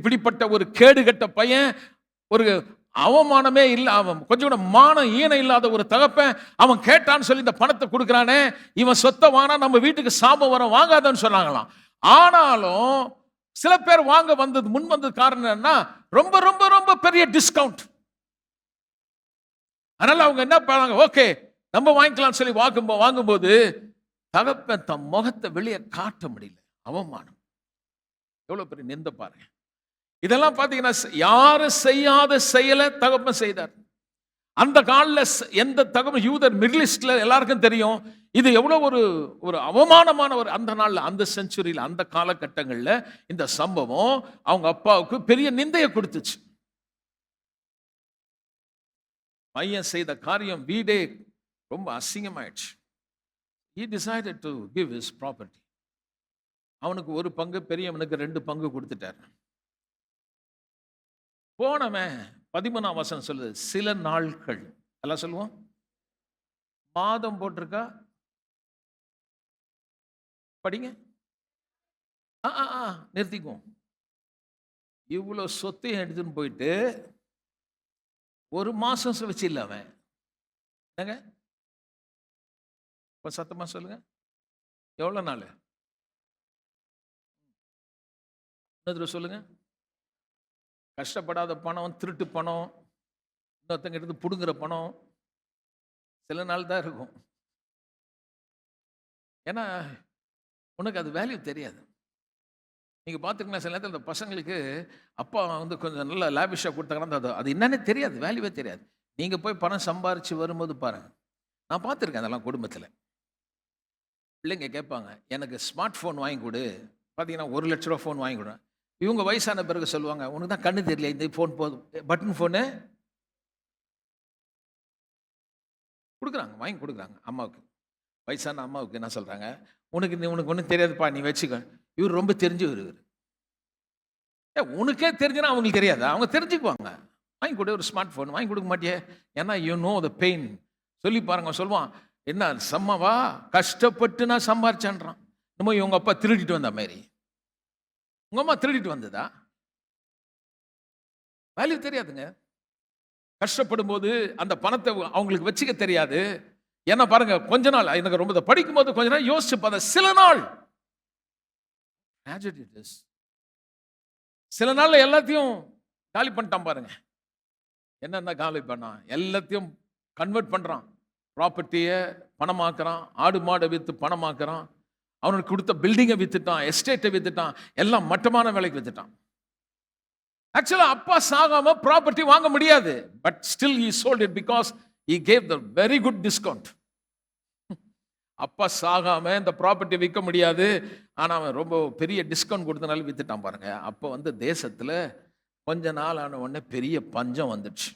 இப்படிப்பட்ட ஒரு கேடுகட்ட பையன், ஒரு அவமானமே இல்ல, அவன் கொஞ்சம் கூட மானம் ஈனம் இல்லாத ஒரு தகப்பன், அவன் கேட்டான்னு சொல்லி இந்த பணத்தை கொடுக்குறானே, இவன் சொத்தை வாங்கினா நம்ம வீட்டுக்கு சாபம் வரும், வாங்காதன்னு சொன்னாங்களாம். ஆனாலும் சில பேர் வாங்க வந்தது, முன் வந்தது காரணம் என்னன்னா, ரொம்ப ரொம்ப ரொம்ப பெரிய டிஸ்கவுண்ட். அதனால அவங்க என்ன பண்ணாங்க, ஓகே நம்ம வாங்கிக்கலாம்னு சொல்லி வாங்கும்போது தகப்பன் தன் முகத்தை வெளியே காட்ட முடியல. அவமானம், எவ்வளவு பெரிய நிந்த பாருங்க. இதெல்லாம் பார்த்தீங்கன்னா, யாரும் செய்யாத செயலை தகப்பன் செய்தார். அந்த காலில் எந்த தகவல், யூதர் மிடில் ஈஸ்ட்ல எல்லாருக்கும் தெரியும் இது எவ்வளவு ஒரு அவமானமான ஒரு, அந்த நாள்ல, அந்த செஞ்சுரியில், அந்த காலகட்டங்களில் இந்த சம்பவம் அவங்க அப்பாவுக்கு பெரிய நிந்தையை கொடுத்துச்சு. பையன் செய்த காரியம் வீடே ரொம்ப அசிங்கமாயிடுச்சு. He decided to give his property. அவனுக்கு 1 பங்கு, பெரியவனுக்கு 2 பங்கு கொடுத்துட்டார். போனவன் 13ஆம் வசனம் சொல்லுது, சில நாட்கள். எல்லாம் சொல்லுவோம், மாதம் போட்டிருக்கா? படிங்க. நிறுத்திக்குவோம். இவ்வளவு சொத்தையும் எடுத்துன்னு போயிட்டு 1 மாசம் வச்சு இல்லை அவன். என்னங்க சத்தமா சொல்லுங்க, எவ்வளவு நாள்? சொல்லுங்க. கஷ்டப்படாத பணம், திருட்டு பணம், இன்னொருத்தங்க எடுத்து புடுங்குற பணம் சில நாள் தான் இருக்கும். ஏன்னா உனக்கு அது வேல்யூ தெரியாது. நீங்கள் பார்த்துருக்கலாம், சில நேரத்தில் இந்த பசங்களுக்கு அப்பா வந்து கொஞ்சம் நல்லா லேவிஷாக கொடுத்தாங்கன்னா அது என்னன்னே தெரியாது, வேல்யூவே தெரியாது. நீங்கள் போய் பணம் சம்பாரித்து வரும்போது பாருங்கள், நான் பார்த்துருக்கேன் அதெல்லாம் குடும்பத்தில். பிள்ளைங்க கேட்பாங்க, எனக்கு ஸ்மார்ட் ஃபோன் வாங்கி கொடு. பார்த்தீங்கன்னா ₹1,00,000 ஃபோன் வாங்கி கொடு. இவங்க வயசான பிறகு சொல்லுவாங்க, உனக்கு தான் கண்ணு தெரியல, இந்த ஃபோன் போதும், பட்டன் ஃபோனு குடுக்குறாங்க, வாங்கி குடுக்குறாங்க அம்மாவுக்கு. வயசான அம்மாவுக்கு என்ன சொல்றாங்க, உனக்கு ஒன்றும் தெரியாதுப்பா, நீ வச்சுக்க. இவர் ரொம்ப தெரிஞ்சவர் இவர். உனக்கே தெரிஞ்சுன்னா அவங்களுக்கு தெரியாது, அவங்க தெரிஞ்சுக்குவாங்க. வாங்கி கொடு, ஒரு ஸ்மார்ட் ஃபோன் வாங்கி கொடுக்க மாட்டியே, ஏன்னா யூ நோ த பெயின். சொல்லி பாருங்க, சொல்லுவான், என்ன சம்மாவா கஷ்டப்பட்டு நான் சம்பாரிச்சேன்றான். நம்ம இவங்க அப்பா திருடிட்டு வந்த மாதிரி. உங்க அம்மா திருடிட்டு வந்ததா? வேல்யூ தெரியாதுங்க. கஷ்டப்படும் போது அந்த பணத்தை அவங்களுக்கு வச்சுக்க தெரியாது. ஏன்னா பாருங்க, கொஞ்ச நாள் எனக்கு ரொம்ப படிக்கும் போது கொஞ்ச நாள் யோசிச்சு பார்த்த, சில நாள் சில நாள்ல எல்லாத்தையும் காலி பண்ணிட்டான் பாருங்க. என்னென்ன காலி பண்ணான், எல்லாத்தையும் கன்வெர்ட் பண்றான், ப்ராப்பர்ட்டியை பணமாக்குறான், ஆடு மாடை வித்து பணமாக்குறான், அவனுக்கு கொடுத்த பில்டிங்கை வித்துட்டான், எஸ்டேட்டை வித்துட்டான், எல்லாம் மட்டமான வேலைக்கு வித்துட்டான். ஆக்சுவலா அப்பா சாகாம ப்ராப்பர்ட்டி வாங்க முடியாது, but still he sold it because he gave the very good discount. அப்பா சாகாம இந்த ப்ராப்பர்ட்டி விற்க முடியாது, ஆனா அவன் ரொம்ப பெரிய டிஸ்கவுண்ட் கொடுத்தனால வித்துட்டான் பாருங்க. அப்போ வந்து தேசத்துல கொஞ்ச நாள் ஆன உடனே பெரிய பஞ்சம் வந்துடுச்சு.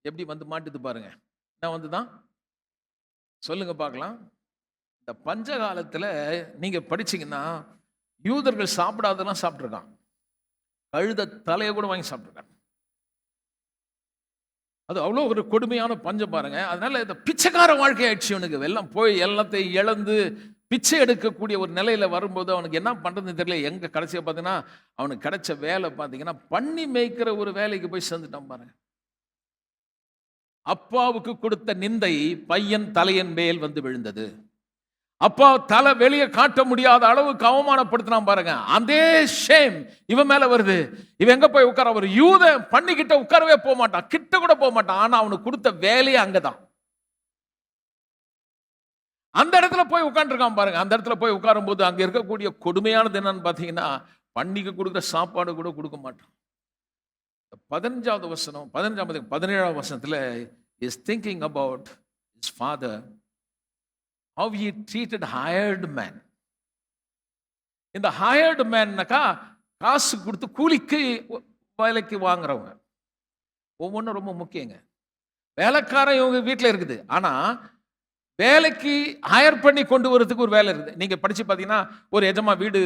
எப்படி வந்து மாட்டுது பாருங்க. என்ன வந்துதான் சொல்லுங்க பார்க்கலாம். இந்த பஞ்ச காலத்துல நீங்க படிச்சீங்கன்னா, யூதர்கள் சாப்பிடாதெல்லாம் சாப்பிட்டுருக்கான். கழுத தலையை கூட வாங்கி சாப்பிட்டுருக்காங்க. அது அவ்வளோ ஒரு கொடுமையான பஞ்சம் பாருங்க. அதனால இந்த பிச்சைக்கார வாழ்க்கை ஆயிடுச்சு இவனுக்கு. வெள்ளம் போய் எல்லாத்தையும் இழந்து பிச்சை எடுக்கக்கூடிய ஒரு நிலையில வரும்போது அவனுக்கு என்ன பண்றதுன்னு தெரியல. எங்க கடைசியா பார்த்தீங்கன்னா, அவனுக்கு கிடைச்ச வேலை பார்த்தீங்கன்னா, பண்ணி மேய்க்கிற ஒரு வேலைக்கு போய் சேர்ந்துட்டான் பாருங்க. அப்பாவுக்கு கொடுத்த நிந்தை பையன் தலையின் மேல் வந்து விழுந்தது. அப்பா தலை வெளியே காட்ட முடியாத அளவுக்கு அவமானப்படுத்தினான் பாருங்க. அதே ஷேம் இவன் மேல வருது. இவன் எங்க போய் உட்கார, ஒரு யூத பண்ணிக்கிட்ட உட்காரவே போக மாட்டான், கிட்ட கூட போக மாட்டான். ஆனா அவனுக்கு கொடுத்த வேலையே அங்கதான். அந்த இடத்துல போய் உட்காந்துருக்கான் பாருங்க. அந்த இடத்துல போய் உட்காரும் போது அங்க இருக்கக்கூடிய கொடுமையானது என்னன்னு பாத்தீங்கன்னா, பண்ணிக்கு கொடுக்குற சாப்பாடு கூட கொடுக்க மாட்டான். 17ஆம் வசனத்துல is thinking about his father, how he treated hired man. இந்த hired man-னாக்கா காசு கொடுத்து கூலிக்கு வேலைக்கு வாங்குறவங்க. ஒவ்வொன்றும் ரொம்ப முக்கியங்க. வேலைக்காரன் இவங்க வீட்டில் இருக்குது, ஆனா வேலைக்கு ஹயர் பண்ணி கொண்டு வரதுக்கு ஒரு வேலை இருக்குது. நீங்க படிச்சு பார்த்தீங்கன்னா, ஒரு எஜமா வீடு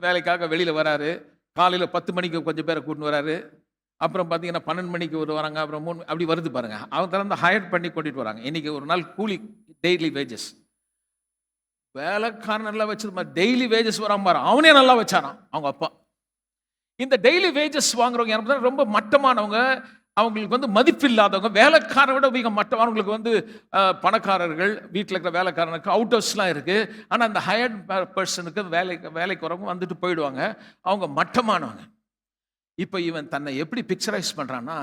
வேலைக்காக வெளியில வராரு. காலையில் 10 மணிக்கு கொஞ்சம் பேரை கூட்டின்னு வராரு. அப்புறம் பார்த்தீங்கன்னா 12 மணிக்கு ஒரு வராங்க, அப்புறம் 3 அப்படி வருது பாருங்க. அவங்க திறந்து ஹயர் பண்ணி கொண்டுட்டு வராங்க. இன்னைக்கு ஒரு நாள் கூலி, டெய்லி வேஜஸ். வேலைக்காரன் நல்லா வச்சது மாதிரி டெய்லி வேஜஸ் வராம பாரு, அவனே நல்லா வச்சாராம் அவங்க அப்பா. இந்த டெய்லி வேஜஸ் வாங்குறவங்க ரொம்ப மட்டமானவங்க, அவங்களுக்கு வந்து மதிப்பு இல்லாதவங்க, வேலைக்காரரை விட மிக மட்டமானவங்களுக்கு வந்து பணக்காரர்கள், வீட்டில் இருக்கிற வேலைக்காரனுக்கு அவுட் ஹவுஸ்லாம் இருக்கு. ஆனால் அந்த ஹயர்ட் பர்சனுக்கு வேலைக்கு வரவங்க வந்துட்டு போயிடுவாங்க, அவங்க மட்டமானவங்க. இப்போ இவன் தன்னை எப்படி பிக்சரைஸ் பண்றான்னா,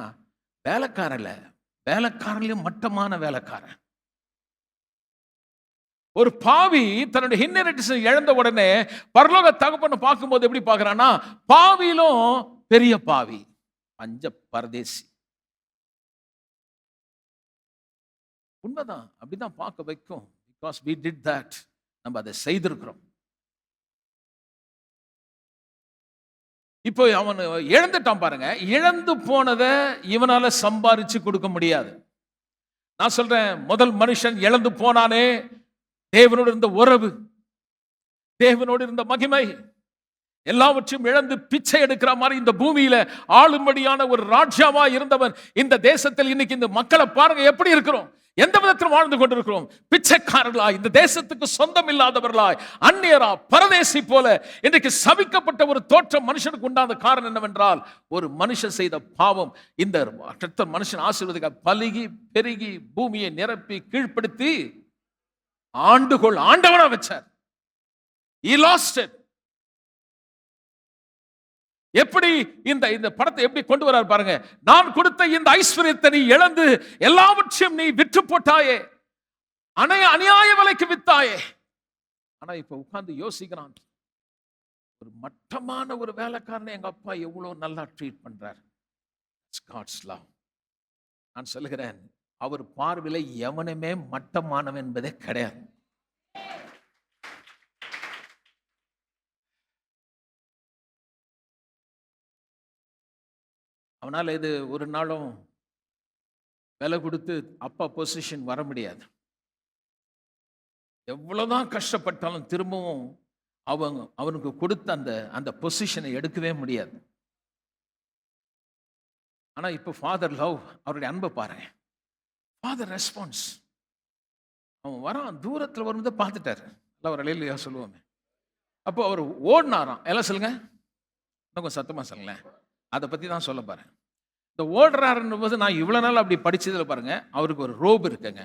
வேலைக்காரன்லயும் மட்டமான வேலைக்காரன். ஒரு பாவி தன்னுடைய இன்ஹெரிட்டன்ஸ் இழந்த உடனே பரலோக தகப்பனை பார்க்கும்போது எப்படி பார்க்கறான்னா, பாவியிலும் பெரிய பாவி, பஞ்ச பரதேசி. உண்மைதான், அப்படிதான் பார்க்க வைக்கும். பிகாஸ் we did that, நம்ம அதை செய்திருக்கிறோம். இப்போ அவன் இழந்துட்டான் பாருங்க. இழந்து போனதை இவனால சம்பாரிச்சு கொடுக்க முடியாது. நான் சொல்றேன், முதல் மனுஷன் இழந்து போனானே, தேவனோடு இருந்த உறவு, தேவனோடு இருந்த மகிமை, எல்லாவற்றையும் இழந்து பிச்சை எடுக்கிற மாதிரி இந்த பூமியில ஆளும்படியான ஒரு ராஜாவா இருந்தவன் இந்த தேசத்தில் இன்னைக்கு இந்த மக்களை பாருங்க எப்படி இருக்கிறோம், எந்த விதத்தில் வாழ்ந்து கொண்டிருக்கிறோம். பிச்சைக்காரர்களாய், இந்த தேசத்துக்கு சொந்தம் இல்லாதவர்களாய், அந்நியரா, பரதேசி போல இன்றைக்கு சபிக்கப்பட்ட ஒரு தோற்றம் மனுஷனுக்கு உண்டான காரணம் என்னவென்றால், ஒரு மனுஷன் செய்த பாவம். இந்த மனுஷன் ஆசீர்வதிக்க பலுகி பெருகி பூமியை நிரப்பி கீழ்ப்படுத்தி ஆண்டுகொள் ஆண்டவனா வச்சார். He lost it. எப்படி இந்த படத்தை எப்படி கொண்டு வரார் பாருங்க. நான் கொடுத்த இந்த ஐஸ்வர்யத்தை நீ இழந்து எல்லாவற்றையும் நீ விற்று போட்டாயே, அநியாய விலைக்கு வித்தாயே. ஆனா இப்ப உட்கார்ந்து யோசிக்கிறான், ஒரு மட்டமான ஒரு வேலைக்காரனை எங்க அப்பா எவ்வளவு நல்லா ட்ரீட் பண்றார். God's love. நான் சொல்லுகிறேன், அவர் பார்வையில எவனுமே மட்டமானவன் என்பதே கிடையாது. அவனால இது ஒரு நாளும் விலை கொடுத்து அப்பா பொசிஷன் வர முடியாது. எவ்வளவுதான் கஷ்டப்பட்டாலும் திரும்பவும் அவனுக்கு கொடுத்த அந்த அந்த பொசிஷனை எடுக்கவே முடியாது. ஆனா இப்போ ஃபாதர் லவ், அவருடைய அன்பை பாருங்க. ஃபாதர் ரெஸ்பான்ஸ், அவன் வரான், தூரத்தில் வரும்போது பார்த்துட்டாரு. எல்லாம் ஒரு அலையிலையா சொல்லுவோமே. அப்போ அவர் ஓடினாராம். எல்லாம் சொல்லுங்க, இன்னும் கொஞ்சம் சத்தமாக சொல்லுங்களேன். அதை பற்றி தான் சொல்ல பாருங்க. இந்த ஓடுறாருன்னு போது நான் இவ்வளோ நாள் அப்படி படிச்சதில் பாருங்க, அவருக்கு ஒரு ரோப் இருக்குங்க.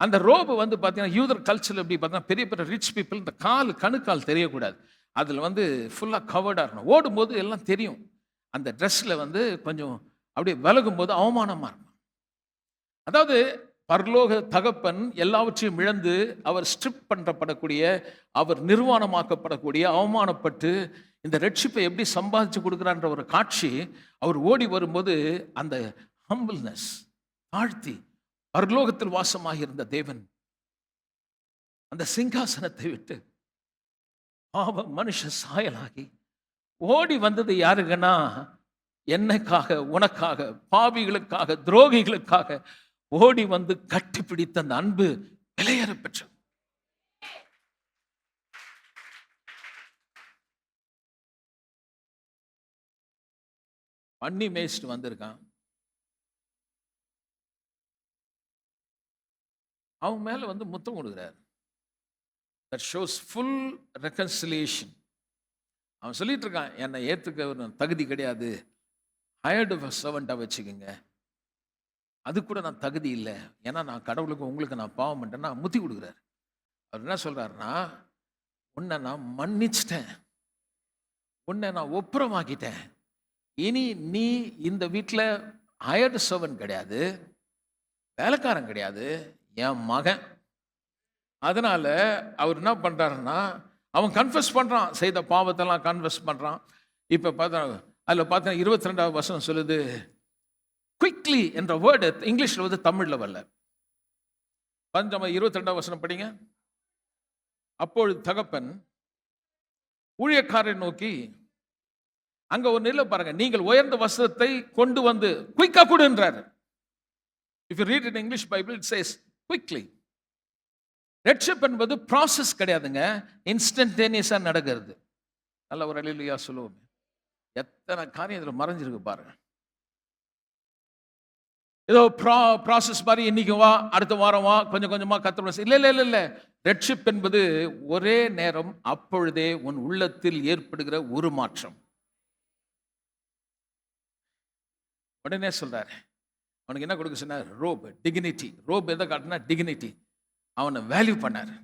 அந்த ரோபு வந்து பார்த்தீங்கன்னா யூதர் கல்ச்சர் எப்படி பார்த்தீங்கன்னா பெரிய பெரிய ரிச் பீப்புள் இந்த கணுக்கால் தெரியக்கூடாது. அதில் வந்து ஃபுல்லாக கவர்டாக இருக்கணும். ஓடும்போது எல்லாம் தெரியும். அந்த ட்ரெஸ்ஸில் வந்து கொஞ்சம் அப்படியே விலகும் போது அவமானமாக இருக்கும். அதாவது பரலோக தகப்பன் எல்லாவற்றையும் இழந்து அவர் ஸ்ட்ரிப் பண்ணப்படக்கூடிய, அவர் நிர்வாணமாக்கப்படக்கூடிய, அவமானப்பட்டு இந்த ரட்சிப்பை எப்படி சம்பாதிச்சு கொடுக்குறான்ற ஒரு காட்சி அவர் ஓடி வரும்போது அந்த ஹம்பிள்னஸ் தாழ்த்தி பரலோகத்தில் வாசமாக இருந்த தேவன் அந்த சிங்காசனத்தை விட்டு பாவ மனுஷ சாயலாகி ஓடி வந்தது யாருக்குன்னா என்னைக்காக, உனக்காக, பாவிகளுக்காக, துரோகிகளுக்காக ஓடி வந்து கட்டிப்பிடித்த அந்த அன்பு விலையேற பெற்றது. பண்ணி மேய்ச்சிட்டு வந்திருக்கான். அவன் மேல வந்து முத்தம் கொடுக்குறார். That shows full reconciliation. அவன் சொல்லிட்டு இருக்கான், என்னை ஏத்துக்க தகுதி கிடையாது, ஹையர்டு சர்வெண்ட்டாக வச்சுக்கோங்க, அது கூட நான் தகுதி இல்லை, ஏன்னா நான் கடவுளுக்கு உங்களுக்கு நான் பாவம் பண்ணிட்டேன்னா முத்தி கொடுக்குறாரு. அவர் என்ன சொல்றாருன்னா, உன்னை நான் மன்னிச்சிட்டேன், உன்னை நான் ஒப்புரமாக்கிட்டேன், இனி நீ இந்த வீட்டில் ஹையர்டு சர்வெண்ட் கிடையாது, வேலைக்காரன் கிடையாது, என் மகன். அதனால அவர் என்ன பண்றாருன்னா, அவன் கன்ஃபஸ் பண்றான், செய்த பாவத்தெல்லாம் கன்ஃபஸ் பண்றான். இப்போ பார்த்தா அதில் பார்த்தா 22வது வசனம் சொல்லுது, குவிக்லி என்ற வேர்டு இங்கிலீஷில் வந்து தமிழில் வரல. 22வது வசனம் படிங்க. அப்பொழுது தகப்பன் ஊழியக்காரரை நோக்கி, அங்க ஒரு நிலை பாருங்க, நீங்கள் உயர்ந்த வஸ்திரத்தை கொண்டு வந்து குயிக்கா கொடுன்றாரு. If you read in English Bible, it says quickly. ரட்சிப்பு என்பது ப்ராசஸ் கிடையாதுங்க, இன்ஸ்டன்டேனியஸா நடக்கிறது. நல்ல ஒரு அல்லேலூயா சொல்லுவோம். எத்தனை காரியம் இதில் மறைஞ்சிருக்கு பாருங்க. ஏதோ ப்ராசஸ் மாதிரி இன்னைக்கு வா, அடுத்த வாரம் வா, கொஞ்சம் கொஞ்சமா கத்தணும். இல்லை இல்லை இல்லை இல்லை, ரட்சிப்பு என்பது ஒரே நேரம், அப்பொழுதே உன் உள்ளத்தில் ஏற்படுகிற ஒரு மாற்றம். உடனே சொல்றாரு, அவனுக்கு என்ன கொடுக்க சொன்னார்? Rope, dignity. ரோப் எதை காட்டினா டிக்னிட்டி, அவனை வேல்யூ பண்ணார்.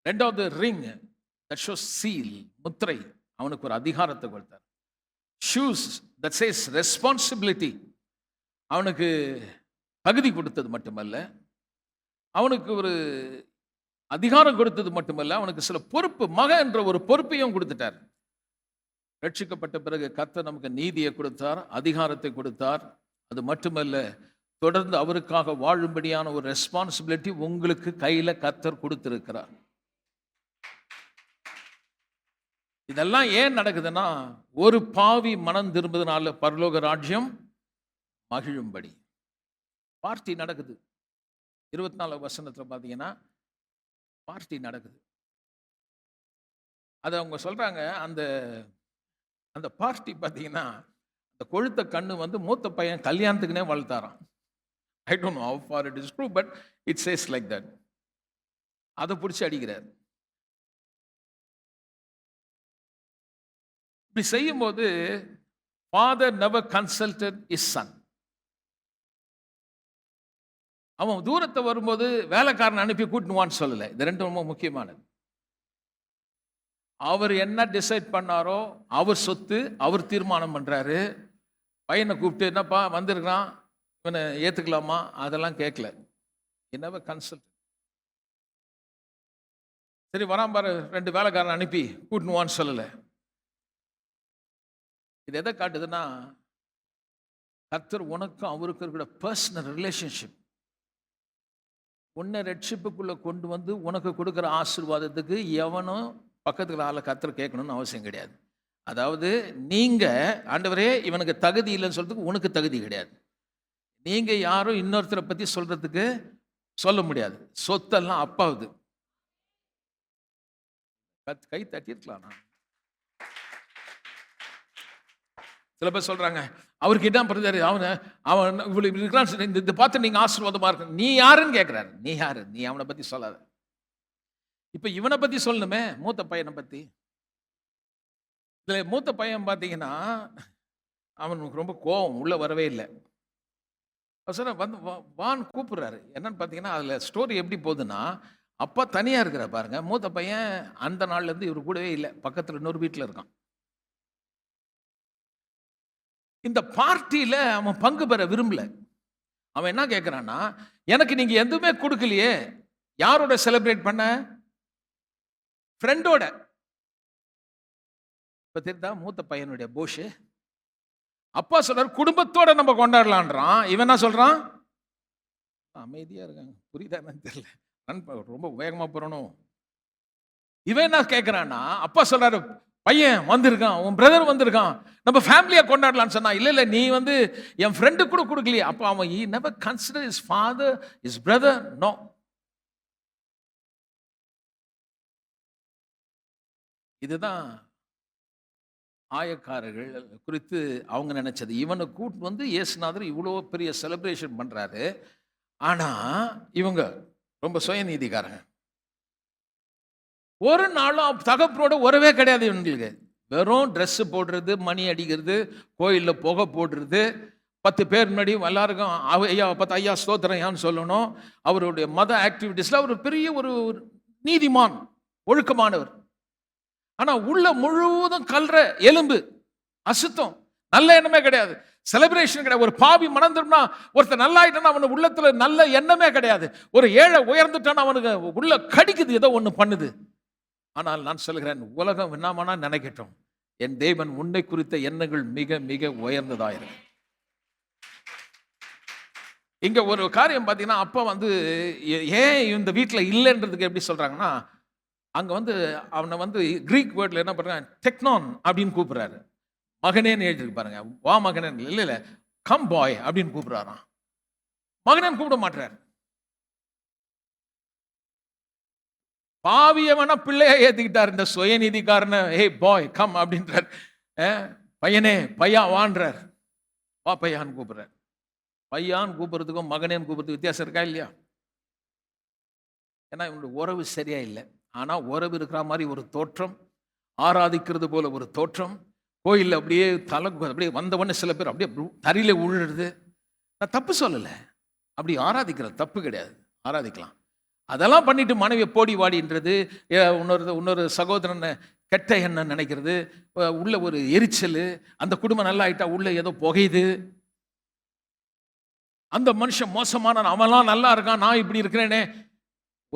ரெண்டாவது ரிங், தட் ஷோஸ் சீல், முத்திரை, அவனுக்கு ஒரு அதிகாரத்தை கொடுத்தார். ஷூஸ், தட் சேஸ் ரெஸ்பான்சிபிலிட்டி, அவனுக்கு தகுதி கொடுத்தது மட்டுமல்ல, அவனுக்கு ஒரு அதிகாரம் கொடுத்தது மட்டுமல்ல, அவனுக்கு சில பொறுப்பு, மகன் என்ற ஒரு பொறுப்பையும் கொடுத்துட்டார். ரட்சிக்கப்பட்ட பிறகு கர்த்தர் நமக்கு நீதியை கொடுத்தார், அதிகாரத்தை கொடுத்தார். அது மட்டுமல்ல, தொடர்ந்து அவருக்காக வாழும்படியான ஒரு ரெஸ்பான்சிபிலிட்டி உங்களுக்கு கையில கர்த்தர் கொடுத்திருக்கிறார். இதெல்லாம் ஏன் நடக்குதுன்னா, ஒரு பாவி மனம் திரும்புவதனால பரலோக ராஜ்யம் மகிழும்படி. பார்ட்டி நடக்குது. 24 வசனத்துல பாத்தீங்கன்னா பார்ட்டி நடக்குது. அது அவங்க சொல்றாங்க, அந்த அந்த பார்ட்டி பார்த்தீங்கன்னா, அந்த கொழுத்த கண்ணு வந்து மூத்த பையன் கல்யாணத்துக்குனே வளர்த்தாராம். I don't know how far it is true, but it says like that. அதை பிடிச்சி அடிக்கிறார். இப்படி செய்யும்போது father never consulted his son. அவன் தூரத்தை வரும்போது வேலைக்காரன் அனுப்பி கூட்டினுவான்னு சொல்லலை. இது ரெண்டும் ரொம்ப முக்கியமானது. அவர் என்ன டிசைட் பண்ணாரோ, அவர் சொத்து அவர் தீர்மானம் பண்றாரு. பையனை கூப்பிட்டு, என்னப்பா வந்திருக்கான், இவனை ஏத்துக்கலாமா, அதெல்லாம் கேட்கல. என்னவோ கன்சல்ட். சரி வரான் பாரு, 2 வேலைக்காரன் அனுப்பி கூட்டினுவான்னு சொல்லலை. இது எதை காட்டுதுன்னா, கர்த்தர் உனக்கும் அவருக்கும் இருக்கிற பர்சனல் ரிலேஷன்ஷிப் உன்னை ரட்சிப்புக்குள்ள கொண்டு வந்து உனக்கு கொடுக்குற ஆசீர்வாதத்துக்கு எவனும் பக்கத்துல ஆளை கர்த்தர் கேட்கணும்னு அவசியம் கிடையாது. அதாவது நீங்க ஆண்டவரே இவனுக்கு தகுதி இல்லைன்னு சொல்றதுக்கு உனக்கு தகுதி கிடையாது. நீங்க யாரும் இன்னொருத்தரை பத்தி சொல்றதுக்கு சொல்ல முடியாது. சொத்தெல்லாம் அப்பாவுது. கை தட்டிருக்கலாம். நான் சில பேர் சொல்றாங்க அவருக்கு என்ன பிரதர் அவன் இவ்வளவு இருக்கிறான், இந்த பார்த்து நீங்க ஆசீர்வாதமா இருக்கு. நீ யாருன்னு கேட்கிறாரு. நீ யாரு? நீ அவனை பத்தி சொல்லாத. இப்ப இவனை பத்தி சொல்லணுமே, மூத்த பையனை பத்தி. இதுல மூத்த பையன் பார்த்தீங்கன்னா அவனுக்கு ரொம்ப கோபம், உள்ள வரவே இல்லை. அவசரம் வந்து வான்னு கூப்பிடுறாரு. என்னன்னு பார்த்தீங்கன்னா அதுல ஸ்டோரி எப்படி போகுதுன்னா, அப்பா தனியா இருக்கிற பாருங்க. மூத்த பையன் அந்த நாள்ல இருந்து இவர் கூடவே இல்லை, பக்கத்துல இன்னொரு வீட்டில் இருக்கான். இந்த பார்ட்டியில அவன் பங்கு பெற விரும்பல. அவன் என்ன கேட்கிறான்னா, எனக்கு நீங்க எதுவுமே கொடுக்கலையே, யாரோட செலிப்ரேட் பண்ண? ஃப்ரெண்டோட. இப்ப தெரியுதா மூத்த பையனுடைய போஷ். அப்பா சொல்றாரு குடும்பத்தோட நம்ம கொண்டாடலான்றான். இவன் என்ன சொல்றான்? அமைதியா இருக்காங்க. புரியுதா என்னன்னு தெரியல. ரொம்ப வேகமா போறணும். இவன் என்ன கேட்கிறான்னா, அப்பா சொல்றாரு பையன் வந்திருக்கான், உன் பிரதர் வந்திருக்கான், நம்ம ஃபேமிலியா கொண்டாடலாம்னு சொன்னா. இல்ல இல்ல, நீ வந்து என் ஃப்ரெண்டு கூட கொடுக்கலையே. அப்ப அவன் he never consider his father, his brother. No. இதுதான் ஆயக்காரர்கள் குறித்து அவங்க நினைச்சது. இவனை கூட்டு வந்து இயேசுநாதர் இவ்வளோ பெரிய செலிப்ரேஷன் பண்றாரு. ஆனா இவங்க ரொம்ப சுயநீதிக்காரங்க. ஒரு நாளும் தகப்பனோட உறவே கிடையாது இவங்களுக்கு. வெறும் ட்ரெஸ் போடுறது, மணி அடிக்கிறது, கோயிலில் புகை போடுறது, 10 பேர் முன்னாடி எல்லாருக்கும் ஐயா 10 ஐயா ஸ்தோத்திரம் சொல்லணும். அவருடைய மத ஆக்டிவிட்டீஸ்ல அவர் பெரிய ஒரு நீதிமான், ஒழுக்கமானவர். ஆனா உள்ள முழுவதும் கல்ற எலும்பு, அசுத்தம், நல்ல எண்ணமே கிடையாது, செலிப்ரேஷன் கிடையாது. ஒரு பாவி மணந்துட்டா, ஒருத்தர் நல்லா ஆயிட்டானா அவனுக்கு உள்ளத்துல நல்ல எண்ணமே கிடையாது. ஒரு ஏழை உயர்ந்துட்டானா அவனுக்கு உள்ள கடிக்குது, ஏதோ ஒண்ணு பண்ணுது. ஆனால் நான் சொல்கிறேன், உலகம் என்னமானா நினைக்கட்டும், என் தேவன் உன்னை குறித்த எண்ணங்கள் மிக மிக உயர்ந்ததாயிருக்கு. இங்க ஒரு காரியம் பார்த்தீங்கன்னா, அப்பா வந்து ஏன் இந்த வீட்டில் இல்லைன்றதுக்கு எப்படி சொல்றாங்கன்னா, அங்க வந்து அவனை வந்து கிரீக் வேர்ட்ல என்ன பண்றாங்க, டெக்னான் அப்படின்னு கூப்பிடுறாரு. மகனேன்னு எழுதிருக்கு பாருங்க. வா மகனேன் இல்ல இல்ல, கம் பாய் அப்படின்னு கூப்பிடுறாராம். மகனேன்னு கூப்பிட மாட்டாரு. பாவிய வேணா பிள்ளைய ஏத்துக்கிட்டார். இந்த சுயநீதிக்காரன ஹே பாய் கம் அப்படின்றார். பையனே பையா வான்றார். வா பையான்னு கூப்பிடுறார். பையான்னு கூப்பிடுறதுக்கும் மகனேன்னு கூப்பிடுறதுக்கு வித்தியாசம் இருக்கா இல்லையா? ஏன்னா இவனுடைய உறவு சரியா இல்லை. ஆனா உறவு இருக்கிற மாதிரி ஒரு தோற்றம், ஆராதிக்கிறது போல ஒரு தோற்றம், கோயிலில் அப்படியே அப்படியே வந்தவொடனே சில பேர் அப்படியே தரையில உழுறது. நான் தப்பு சொல்லலை, அப்படி ஆராதிக்கிறது தப்பு கிடையாது, ஆராதிக்கலாம். அதெல்லாம் பண்ணிட்டு மனைவியை போடி வாடின்றது, இன்னொரு சகோதரனை கெட்ட எண்ணம் நினைக்கிறது, உள்ள ஒரு எரிச்சல், அந்த குடும்பம் நல்லா ஆயிட்டா உள்ள ஏதோ புகையுது, அந்த மனுஷன் மோசமான, அவன்லாம் நல்லா இருக்கான், நான் இப்படி இருக்கிறேனே.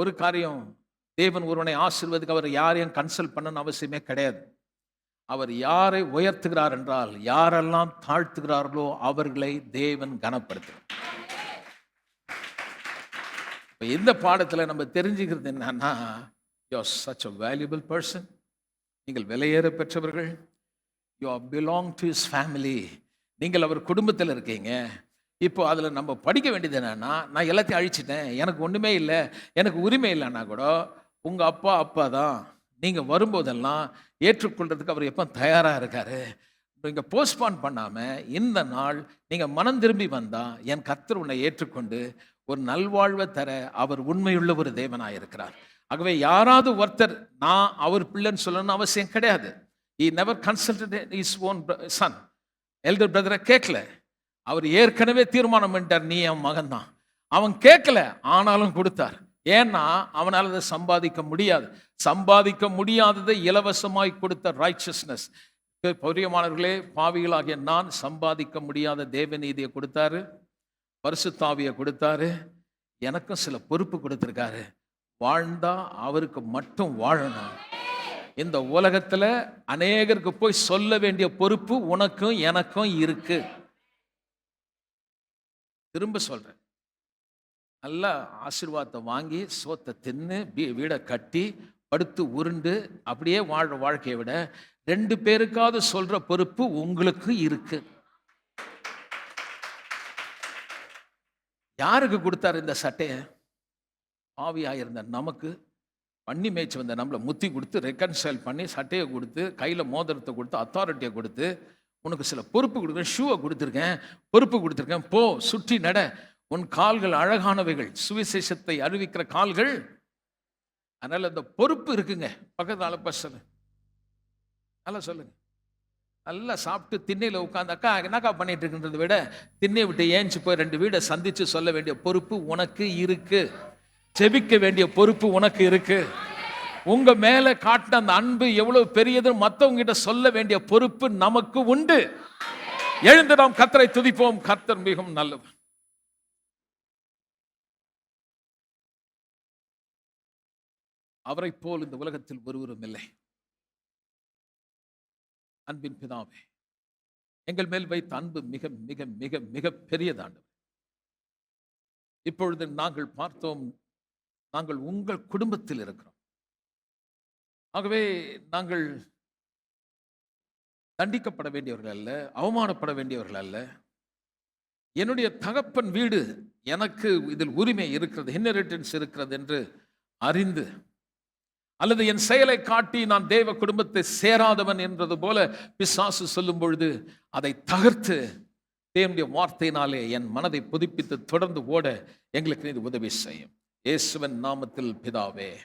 ஒரு காரியம், தேவன் ஒருவனை ஆசீர்வதிக்க அவர் யாரையும் கன்சல்ட் பண்ணணும்னு அவசியமே கிடையாது. அவர் யாரை உயர்த்துகிறார் என்றால், யாரெல்லாம் தாழ்த்துகிறார்களோ அவர்களை தேவன் கனப்படுத்துகிறார். இந்த பாடத்தில் நம்ம தெரிஞ்சுக்கிறது என்னன்னா, you are such a valuable person. நீங்கள் விலையேற பெற்றவர்கள். You are belong to his family. நீங்கள் அவர் குடும்பத்தில் இருக்கீங்க. இப்போ அதில் நம்ம படிக்க வேண்டியது என்னன்னா, நான் எல்லாத்தையும் அழிச்சிட்டேன், எனக்கு ஒன்றுமே இல்லை, எனக்கு உரிமை இல்லைன்னா கூட உங்கள் அப்பா தான். நீங்கள் வரும்போதெல்லாம் ஏற்றுக்கொள்றதுக்கு அவர் எப்போ தயாராக இருக்காரு. நீங்கள் போஸ்ட்பான் பண்ணாமல் இந்த நாள் நீங்கள் மனம் திரும்பி வந்தால் என் கர்த்தர் உன்னை ஏற்றுக்கொண்டு ஒரு நல்வாழ்வை தர அவர் உண்மையுள்ள ஒரு தேவனாக இருக்கிறார். ஆகவே யாராவது ஒருத்தர் நான் அவர் பிள்ளைன்னு சொல்லணும்னு அவசியம் கிடையாது. He never consulted his own son. Elder பிரதரை கேட்கல. அவர் ஏற்கனவே தீர்மானம் பண்ணிட்டார், நீ என் மகன் தான். அவன் கேட்கல, ஆனாலும் கொடுத்தார். ஏன்னா அவனால் அதை சம்பாதிக்க முடியாது. சம்பாதிக்க முடியாததை இலவசமாய் கொடுத்த ரைச்சஸ்னஸ். பிரியமானவர்களே, பாவிகளாகிய நான் சம்பாதிக்க முடியாத தேவநீதியை கொடுத்தாரு, பரிசுத்தாவியை கொடுத்தாரு, எனக்கும் சில பொறுப்பு கொடுத்திருக்காரு. வாழ்ந்தா அவருக்கு மட்டும் வாழணும். இந்த உலகத்துல அநேகருக்கு போய் சொல்ல வேண்டிய பொறுப்பு உனக்கும் எனக்கும் இருக்கு. திரும்ப சொல்றேன், நல்லா ஆசீர்வாதத்தை வாங்கி சோத்தை தின்னு வீடை கட்டி படுத்து உருண்டு அப்படியே வாழ்ற வாழ்க்கையை விட 2 பேருக்காவது சொல்ற பொறுப்பு உங்களுக்கு இருக்கு. யாருக்கு கொடுத்தாரு இந்த சட்டையை? ஆவியாயிருந்த நமக்கு, பண்ணி மேய்ச்சி வந்த நம்மளை முத்தி கொடுத்து ரெக்கன்சைல் பண்ணி சட்டையை கொடுத்து கையில் மோதிரத்தை கொடுத்து அத்தாரிட்டியை கொடுத்து உனக்கு சில பொறுப்பு கொடுக்குறேன், ஷூவை கொடுத்துருக்கேன், பொறுப்பு கொடுத்துருக்கேன், போ சுற்றி நட, உன் கால்கள் அழகானவைகள், சுவிசேஷத்தை அறிவிக்கிற கால்கள். அதனால இந்த பொறுப்பு இருக்குங்க. பக்கத்தில் பசங்க நல்லா சொல்லுங்க. நல்லா சாப்பிட்டு திண்ணையில் உட்காந்து அக்கா என்னக்கா பண்ணிட்டு இருக்குன்றதை விட திண்ணை விட்டு ஏஞ்சி போய் 2 வீடை சந்திச்சு சொல்ல வேண்டிய பொறுப்பு உனக்கு இருக்கு. ஜெபிக்க வேண்டிய பொறுப்பு உனக்கு இருக்கு. உங்க மேல காட்டின அந்த அன்பு எவ்வளவு பெரியது மற்றவங்க கிட்ட சொல்ல வேண்டிய பொறுப்பு நமக்கு உண்டு. எழுந்து நாம் கர்த்தரை துதிப்போம். கர்த்தர் மிகவும் நல்லவர். அவரை போல் இந்த உலகத்தில் ஒருவரும் இல்லை. அன்பின் பிதாவே, எங்கள் மேல் வைத்த அன்பு மிக மிக மிக மிக பெரியதாண்டு. இப்பொழுது நாங்கள் பார்த்தோம், நாங்கள் உங்கள் குடும்பத்தில் இருக்கிறோம். ஆகவே நாங்கள் தண்டிக்கப்பட வேண்டியவர்கள் அல்ல, அவமானப்பட வேண்டியவர்கள் அல்ல. என்னுடைய தகப்பன் வீடு எனக்கு இதில் உரிமை இருக்கிறது, இன்ஹெரிட்டன்ஸ் இருக்கிறது என்று அறிந்து, அல்லது என் செயலை காட்டி நான் தேவ குடும்பத்தை சேராதவன் என்றது போல பிசாசு சொல்லும் பொழுது அதை தகர்த்து தேவனுடைய வார்த்தையினாலே என் மனதை புதுப்பித்து தொடர்ந்து ஓட எங்களுக்கு இது உதவி செய்யும். இயேசுவின் நாமத்தில் பிதாவே.